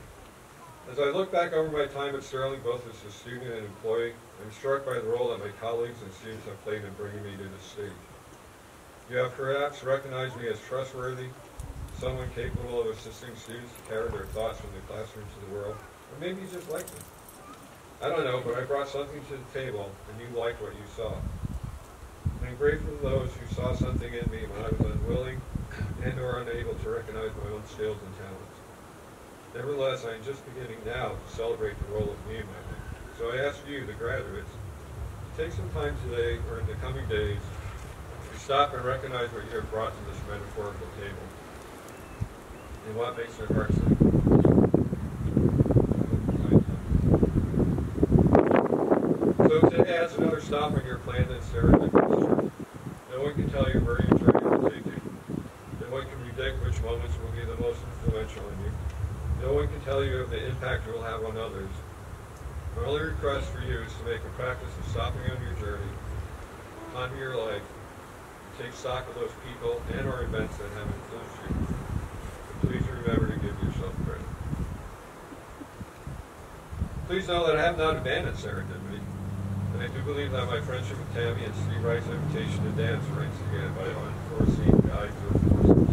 Speaker 7: As I look back over my time at Sterling, both as a student and employee, I'm struck by the role that my colleagues and students have played in bringing me to this stage. You have perhaps recognized me as trustworthy, someone capable of assisting students to carry their thoughts from the classroom to the world, or maybe you just like them. I don't know, but I brought something to the table, and you liked what you saw. I'm grateful to those who saw something in me when I was unwilling and or unable to recognize my own skills and talents. Nevertheless, I am just beginning now to celebrate the role of me in my life. So I ask you, the graduates, to take some time today or in the coming days to stop and recognize what you have brought to this metaphorical table and what makes your heart sing. So today adds another stop on your plan that's serendipitous. No one can tell you where your journey will take you. No one can predict which moments will be the most influential in you. No one can tell you of the impact you will have on others. My only request for you is to make a practice of stopping on your journey, ponder your life, and take stock of those people and or events that have influenced you. And please remember to give yourself credit. Please know that I have not abandoned serendipity. And I do believe that my friendship with Tammy and Steve Wright's invitation to dance ranks again by unforeseen guides or forces.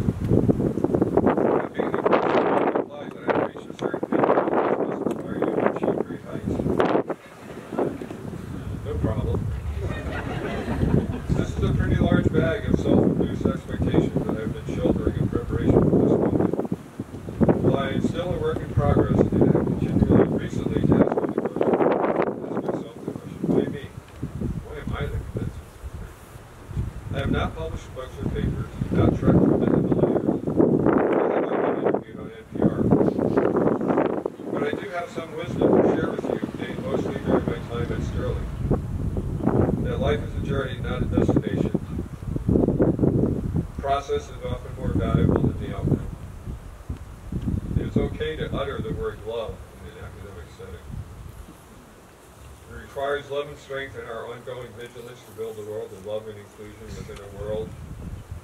Speaker 7: That being the question implies that I reached a certain peak which must inspire you to achieve great heights. No problem. This is a pretty large bag of self-induced expectations that I've been shouldering in preparation for this moment. While I am still a work in progress, and I have continually recently to ask myself the question, why me? Why am I the convinced? I have not published books or papers, not trekked through the Himalayas, nor have I been interviewed on NPR. But I do have some wisdom to share with you, gained mostly during my time at Sterling. That life is a journey, not a destination. The process is often more valuable than the outcome. It's okay to utter the word love in an academic setting. It requires love and strength in our ongoing vigilance to build a world of love and inclusion within a world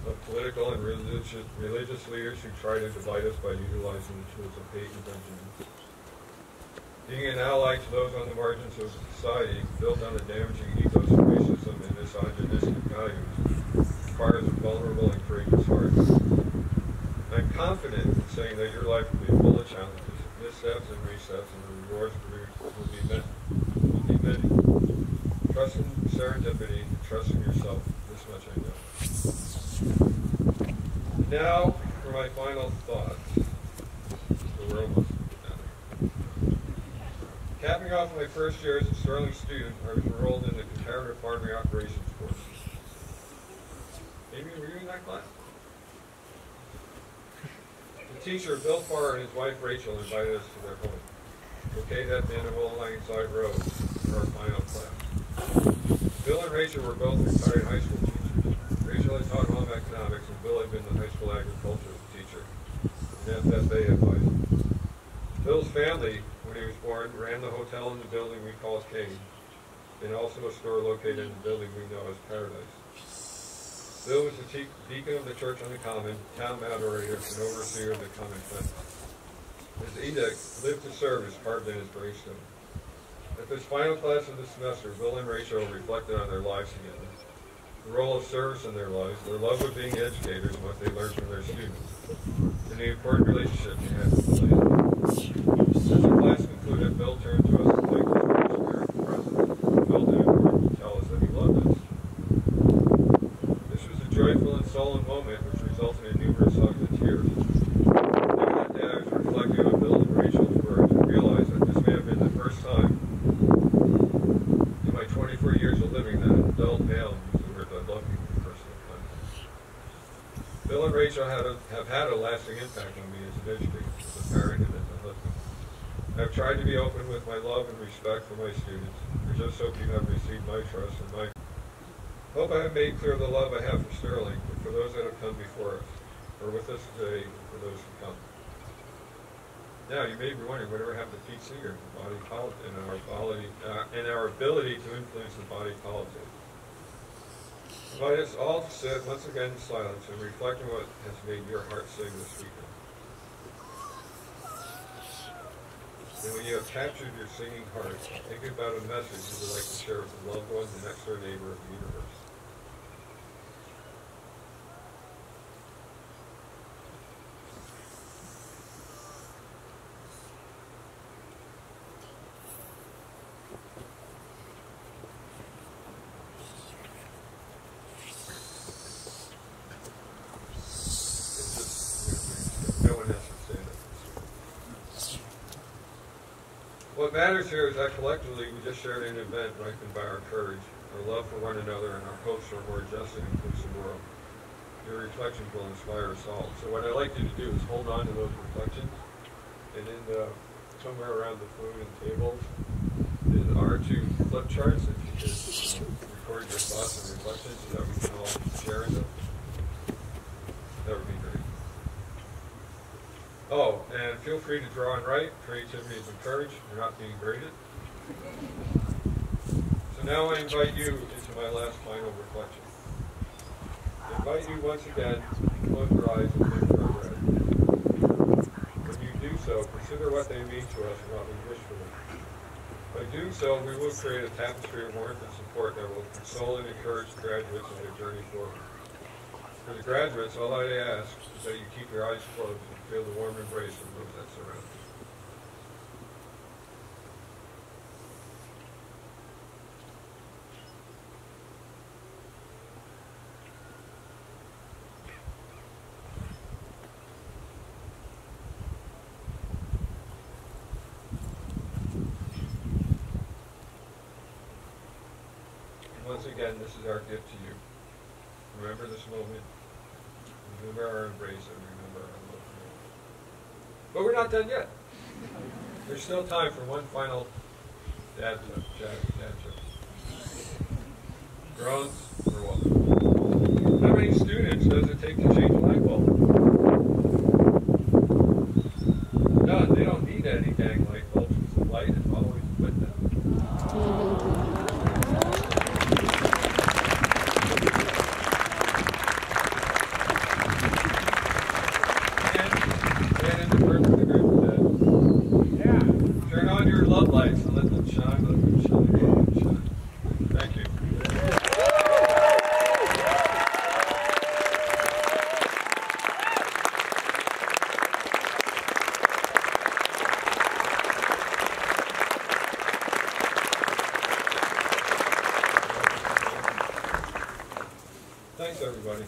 Speaker 7: of political and religious leaders who try to divide us by utilizing the tools of hate and vengeance. Being an ally to those on the margins of society built on the damaging ethos of racism and misogynistic values requires a vulnerable and courageous heart. I'm confident in saying that your life will be full of challenges, missteps and resets, and the rewards will be many. Trust in serendipity, trust in yourself. This much I know. Now, for my final thoughts. So we're almost done. Capping off my first year as a Sterling student, I was enrolled in the comparative farming operations course. Maybe were you in that class? The teacher, Bill Farr, and his wife Rachel invited us to their home, located at the end of Old Langside Road, for our final class. Bill and Rachel were both retired high school teachers. Rachel had taught home economics, and Bill had been the high school agriculture teacher and FFA advisor. Bill's family, when he was born, ran the hotel in the building we call King, and also a store located in the building we know as Paradise. Bill was the deacon of the church on the Common, town moderator, and overseer of the Common Fence. His edict, "Live to serve," is carved in his gravestone. At this final class of the semester, Bill and Rachel reflected on their lives together, the role of service in their lives, their love of being educators and what they learned from their students, and the important relationship they had with the land. As the class concluded, Bill turned to us and thanked us for his spirit and presence, and felt it important to tell us that he loved us. This was a joyful and solemn moment which resulted in numerous hugs and tears. Later that day, I was reflecting on Bill and Rachel's words and realized that this may have been the first time in my 24 years of living that an adult male used the words "I love you" for the first time. Bill and Rachel have had a lasting impact on me as an educator, as a parent, and as a husband. I've tried to be open with my love and respect for my students. I just hope you have received my trust and my hope I have made clear the love I have for Sterling, and for those that have come before us, or with us today, and for those who come. Now, you may be wondering, whatever happened to Pete Seeger, body politic, and our ability to influence the body politic? I invite us all to sit once again in silence and reflect on what has made your heart sing this weekend. And when you have captured your singing heart, think about a message you would like to share with a loved one, the next door neighbor of the universe. No one has to say that. What matters here is that collectively we just shared an event ripened by our courage, our love for one another, and our hopes for a more just and inclusive world. Your reflections will inspire us all. So what I'd like you to do is hold on to those reflections, and then somewhere around the food and tables are two flip charts that you can record your thoughts and reflections so that we can all share in them. That would be great. Oh, and feel free to draw and write. Creativity is encouraged. You're not being graded. So now I invite you into my last final reflection. I invite you once again to close your eyes and think for our bread. When you do so, consider what they mean to us and what we wish for them. By doing so, we will create a tapestry of warmth and support that will console and encourage the graduates in their journey forward. For the graduates, all I ask is that you keep your eyes closed and feel the warm embrace of those that surround you. Once again, this is our gift to you. Remember this moment. Remember our embrace and remember our love for you. But we're not done yet. There's still time for one final dad joke. Drones, we're welcome. How many students does it take to change a light bulb? None. They don't need any dang light bulbs because the light is always with them. Love lights and let them shine, let them shine, let them shine. Thank you. Thanks, everybody.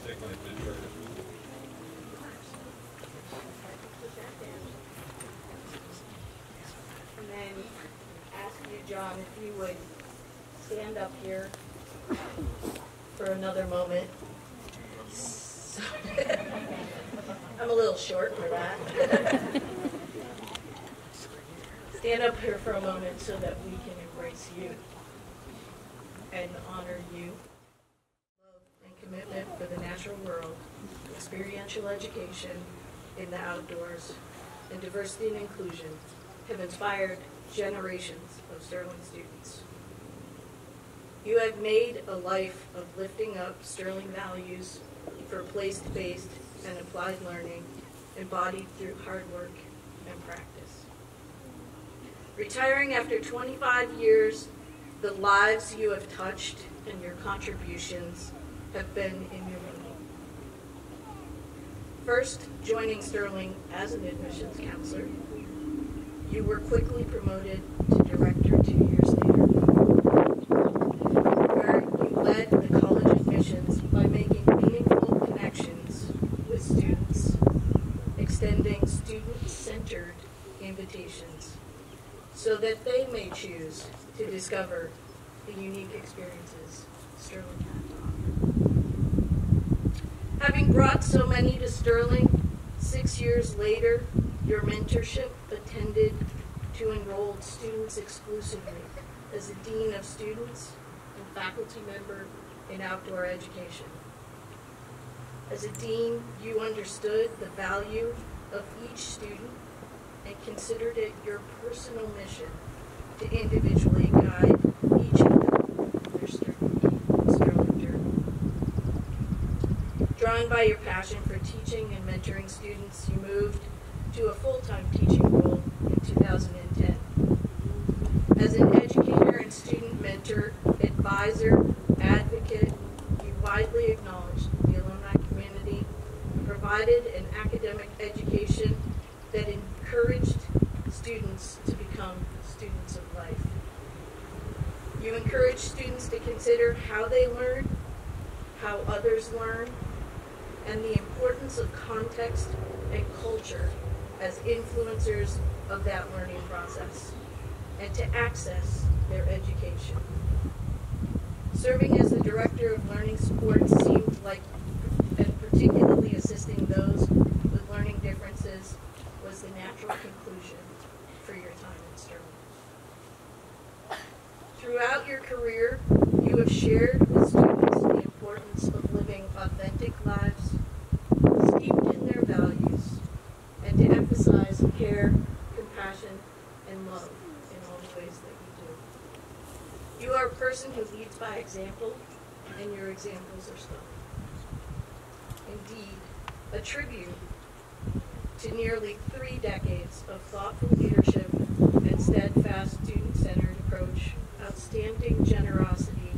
Speaker 7: Take my picture.
Speaker 2: And then ask you, John, if you would stand up here for another moment. I'm a little short for that. Stand up here for a moment so that we can embrace you and honor you. Love and commitment for the natural world, experiential education in the outdoors, and diversity and inclusion have inspired generations of Sterling students. You have made a life of lifting up Sterling values for place-based and applied learning embodied through hard work and practice. Retiring after 25 years, the lives you have touched and your contributions have been innumerable. First, joining Sterling as an admissions counselor, you were quickly promoted to director 2 years later, where you led the college admissions by making meaningful connections with students, extending student-centered invitations so that they may choose to discover the unique experiences Sterling had to offer. Having brought so many to Sterling, 6 years later, your mentorship attended to enrolled students exclusively as a dean of students and faculty member in outdoor education. As a dean, you understood the value of each student and considered it your personal mission to individually guide each of them on their Sterling journey. Drawn by your passion for teaching and mentoring students, you moved to a full-time teaching role in 2010. As an educator and student mentor, advisor, advocate, you widely acknowledged the alumni community and provided an academic education that encouraged students to become students of life. You encourage students to consider how they learn, how others learn, and the importance of context and culture as influencers of that learning process, and to access their education. Serving as the Director of Learning Support seemed like, and particularly assisting those with learning differences, was the natural conclusion for your time in Sterling. Throughout your career, you have shared with students the importance of living authentic lives, steeped in their values, and to emphasize care, compassion, and love in all the ways that you do. You are a person who leads by example, and your examples are stellar. Indeed, a tribute to nearly 3 decades of thoughtful leadership and steadfast student-centered approach, outstanding generosity,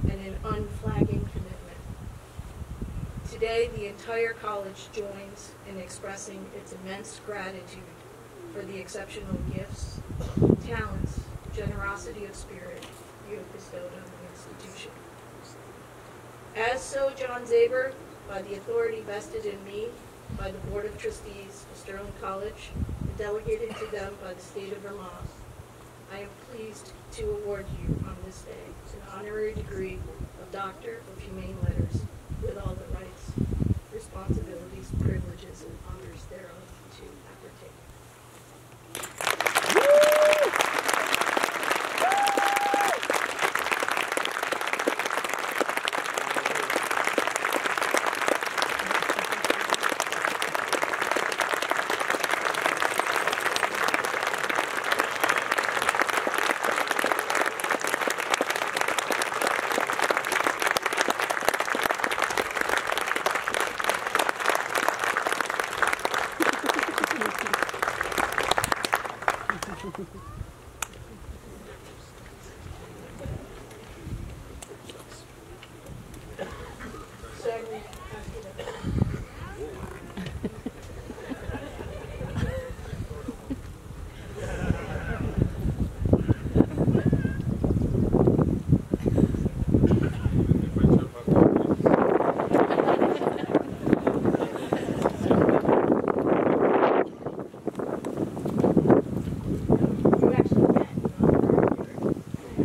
Speaker 2: and an unflagging commitment. Today, the entire college joins in expressing its immense gratitude for the exceptional gifts, talents, generosity of spirit you have bestowed on the institution. As so, John Zaber, by the authority vested in me by the Board of Trustees of Sterling College and delegated to them by the state of Vermont, I am pleased to award you on this day an honorary degree of Doctor of Humane Letters with all the rights, responsibilities, privileges, and honors thereof to appertain.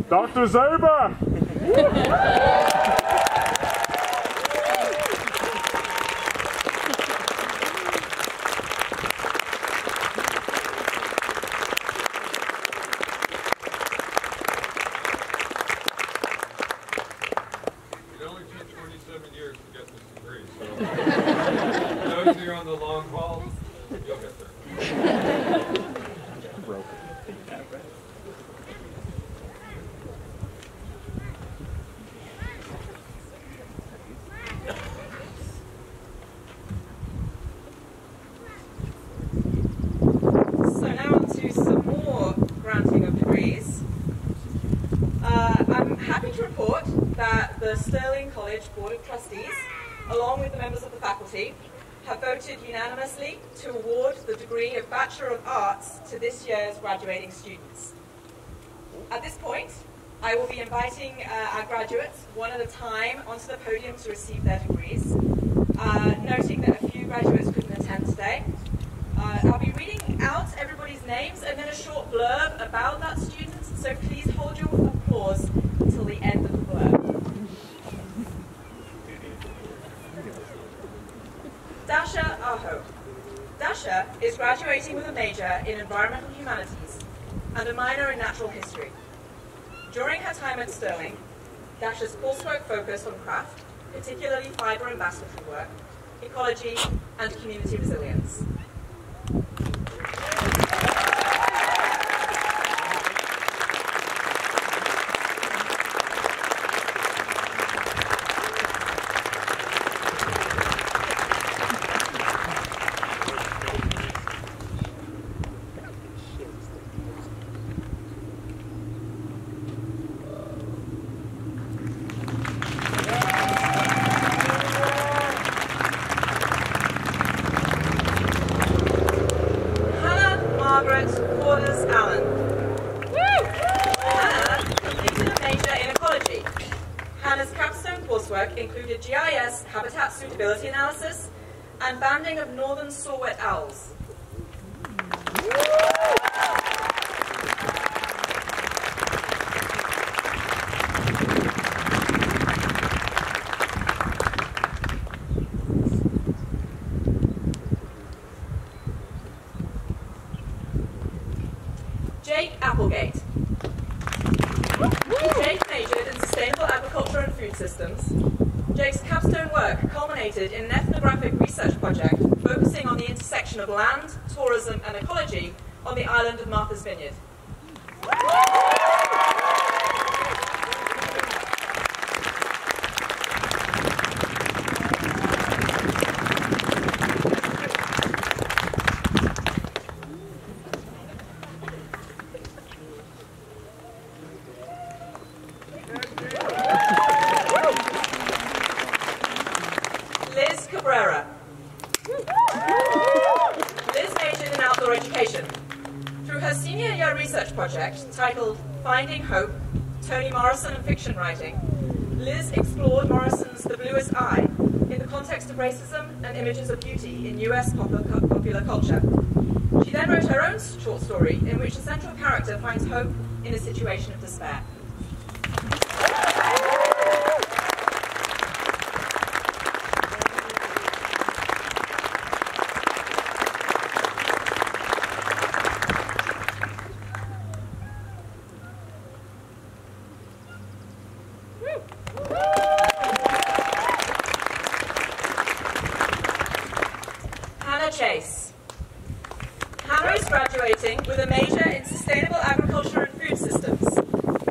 Speaker 8: Dr. Zaber!
Speaker 7: It only took 27 years to get this degree, so those of you on the long haul, you'll get there.
Speaker 9: So now on to some more granting of degrees. I'm happy to report that the Sterling College Board of Trustees, along with the members of the faculty, have voted unanimously to award the degree of Bachelor of Arts to this year's graduating students. At this point, I will be inviting our graduates one at a time onto the podium to receive their degrees, noting that a few graduates couldn't attend today. I'll be reading out everybody's names and then a short blurb about that student, so please hold your applause until the end of the blurb. Dasha Aho. Dasha is graduating with a major in environmental humanities and a minor in natural history. During her time at Sterling, Dasha's coursework focused on craft, particularly fibre and basketry work, ecology, and community resilience. Included GIS, habitat suitability analysis, and banding of northern saw-whet owls. Jake Applegate. Jake majored in sustainable agriculture and food systems. Jake's capstone work culminated in an ethnographic research project focusing on the intersection of land, tourism, and ecology on the island of Martha's Vineyard. Liz Cabrera. Liz majored in outdoor education. Through her senior year research project titled Finding Hope, Toni Morrison and Fiction Writing, Liz explored Morrison's The Bluest Eye in the context of racism and images of beauty in US popular culture. She then wrote her own short story in which the central character finds hope in a situation of despair. Chase. Hannah is graduating with a major in sustainable agriculture and food systems.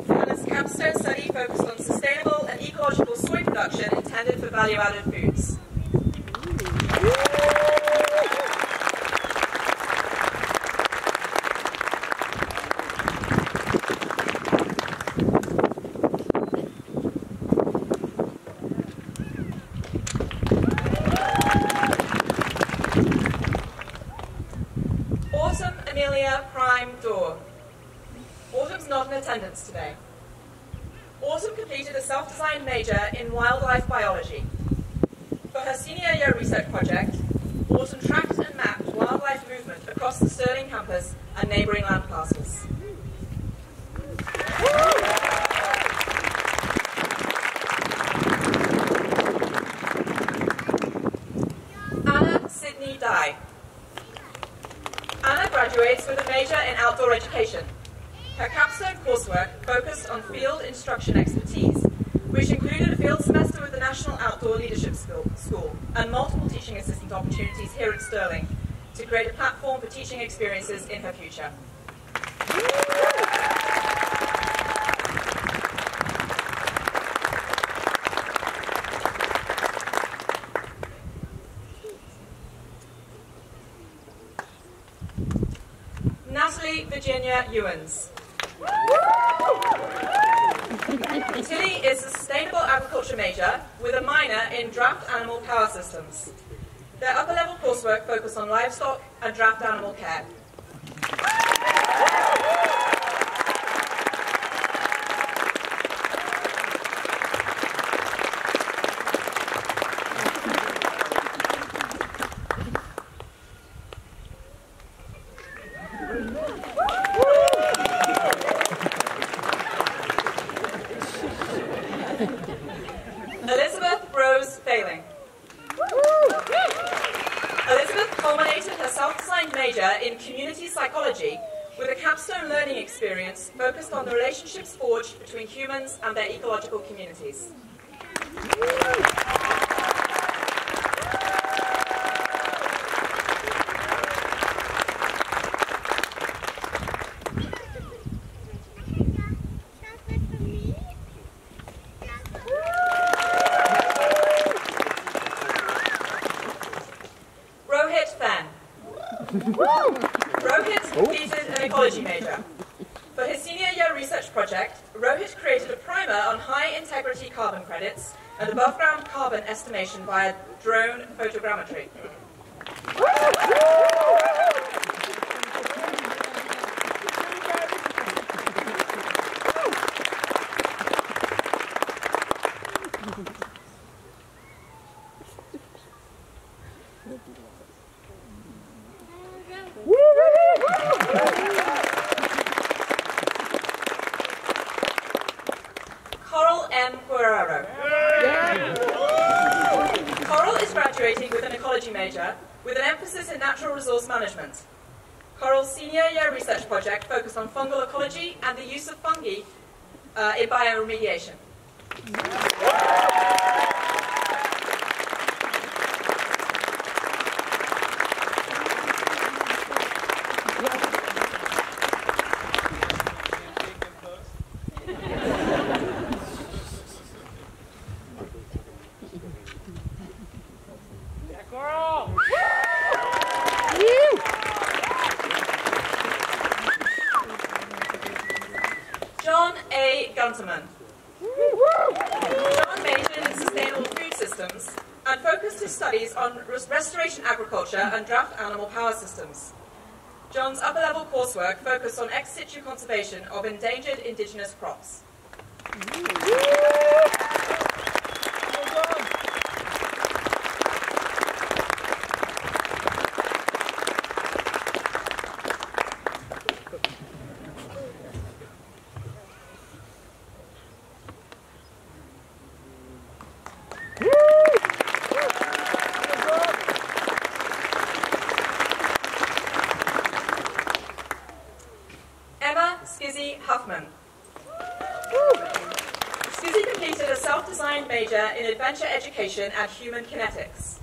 Speaker 9: Hannah's capstone study focused on sustainable and ecological soy production intended for value-added foods. Autumn's not in attendance today. Autumn completed a self-designed major in wildlife biology. For her senior year research project, Autumn tracked and mapped wildlife movement across the Stirling campus and neighbouring land parcels. Anna Sydney Dye. Anna graduates with a major in outdoor education. Her capstone coursework focused on field instruction expertise, which included a field semester with the National Outdoor Leadership School and multiple teaching assistant opportunities here at Stirling to create a platform for teaching experiences in her future. Natalie Virginia Ewens. Tilly is a sustainable agriculture major with a minor in draft animal power systems. Their upper level coursework focused on livestock and draft animal care. Elizabeth Rose Failing. Elizabeth culminated her self-designed major in community psychology with a capstone learning experience focused on the relationships forged between humans and their ecological communities. Rohit completed an ecology major. For his senior year research project, Rohit created a primer on high-integrity carbon credits and above-ground carbon estimation via drone photogrammetry. Coral M. Guerrero. Coral is graduating with an ecology major with an emphasis in natural resource management. Coral's senior year research project focused on fungal ecology and the use of fungi in bioremediation. John A. Gunterman. John majored in sustainable food systems and focused his studies on restoration agriculture and draft animal power systems. John's upper-level coursework focused on ex situ conservation of endangered indigenous crops. In adventure education and human kinetics.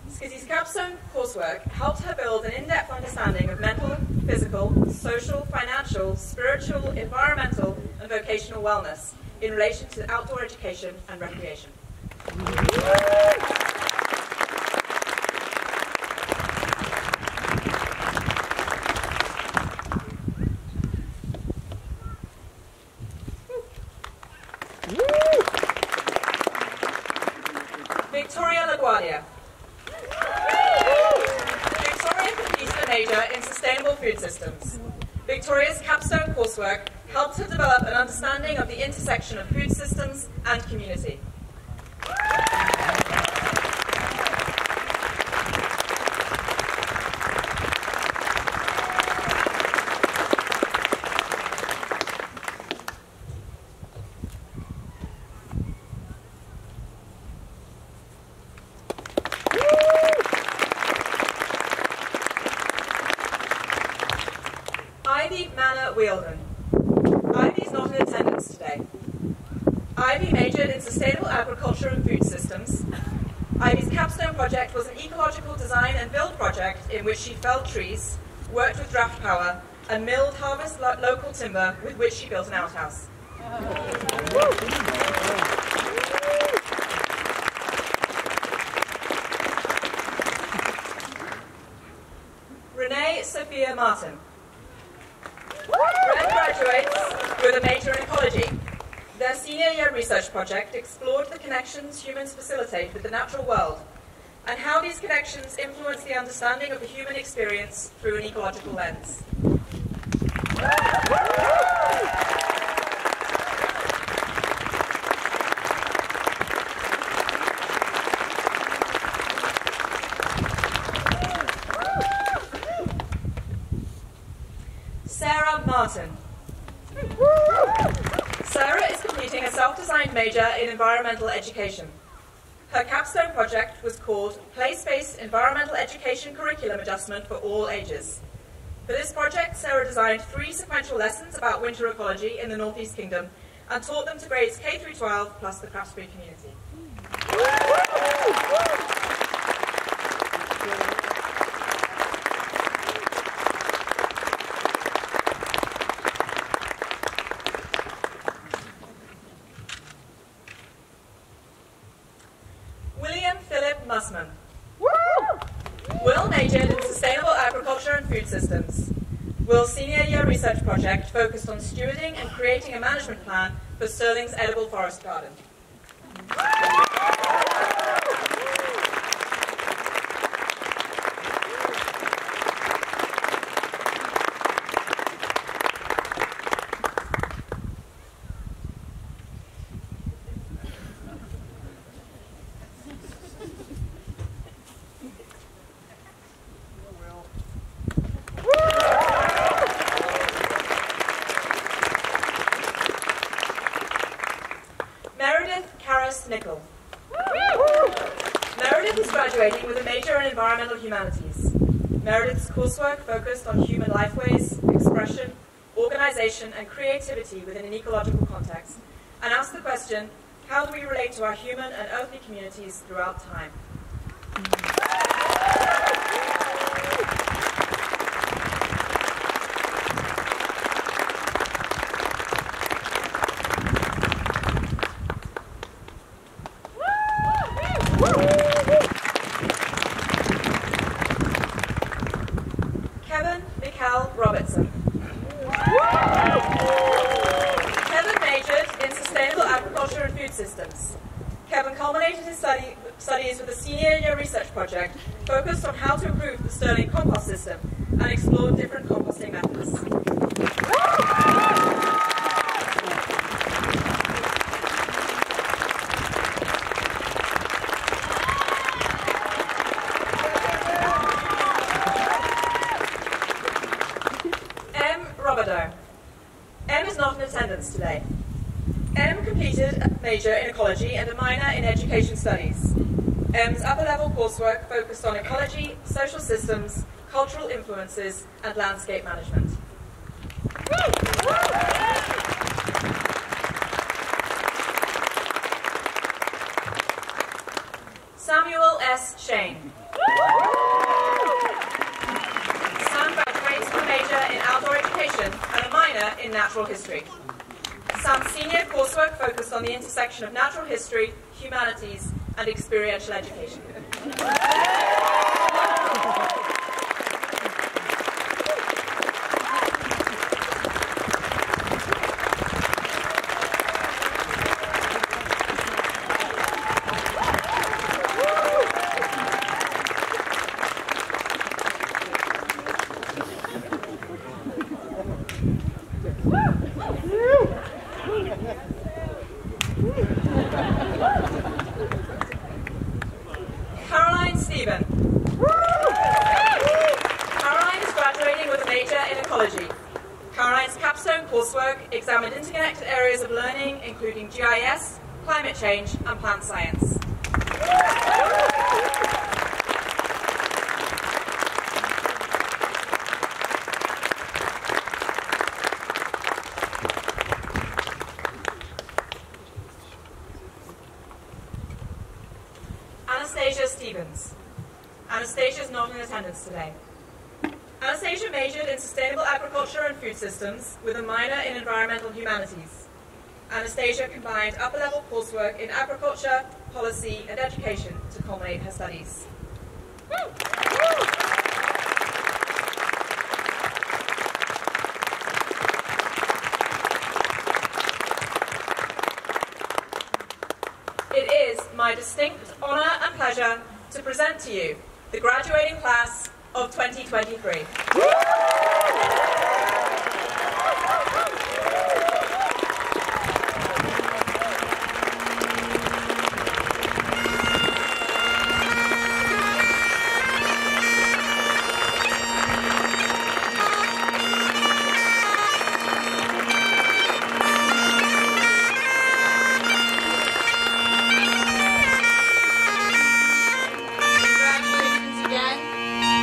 Speaker 9: Skizzy's capstone coursework helped her build an in-depth understanding of mental, physical, social, financial, spiritual, environmental, and vocational wellness in relation to outdoor education and recreation. Victoria LaGuardia. Victoria completed a major in sustainable food systems. Victoria's capstone coursework helped her develop an understanding of the intersection of food systems and community. Ivy's not in attendance today. Ivy majored in sustainable agriculture and food systems. Ivy's capstone project was an ecological design and build project in which she felled trees, worked with draft power, and milled harvest local timber with which she built an outhouse. Renee Sophia Martin. Red graduates with a major in ecology. Their senior year research project explored the connections humans facilitate with the natural world and how these connections influence the understanding of the human experience through an ecological lens. Sarah Martin. Sarah is completing a self-designed major in environmental education. Her capstone project was called Place-Based Environmental Education Curriculum Adjustment for All Ages. For this project, Sarah designed 3 sequential lessons about winter ecology in the Northeast Kingdom and taught them to grades K through 12 plus the Craftsbury community. Mussman. Will majored in sustainable agriculture and food systems. Will's senior year research project focused on stewarding and creating a management plan for Stirling's edible forest garden. Nickel. Meredith is graduating with a major in environmental humanities. Meredith's coursework focused on human lifeways, expression, organization, and creativity within an ecological context, and asked the question, how do we relate to our human and earthly communities throughout time? Robertson. Kevin majored in sustainable agriculture systems. Kevin culminated his studies with a senior year research project focused on how to improve the Stirling compost system and explored different composting methods. M is not in attendance today. M completed a major in ecology and a minor in education studies. M's upper-level coursework focused on ecology, social systems, cultural influences, and landscape management. Samuel S. Shane. Sam graduates with a major in outdoor education and a minor in natural history. Sam's senior coursework focused on the intersection of natural history, humanities, and experiential education. Examined interconnected areas of learning, including GIS, climate change, and plant science. Anastasia Stevens. Anastasia is not in attendance today. Anastasia majored in sustainable agriculture and food systems with a minor in environmental humanities. Anastasia combined upper-level coursework in agriculture, policy, and education to culminate her studies. It is my distinct honor and pleasure to present to you the graduating class of 2023.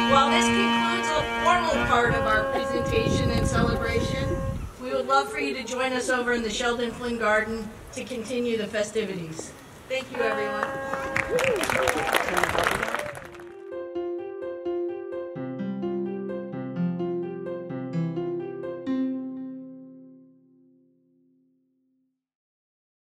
Speaker 2: While this concludes a formal part of our presentation and celebration, we would love for you to join us over in the Sheldon Flynn Garden to continue the festivities. Thank you, everyone.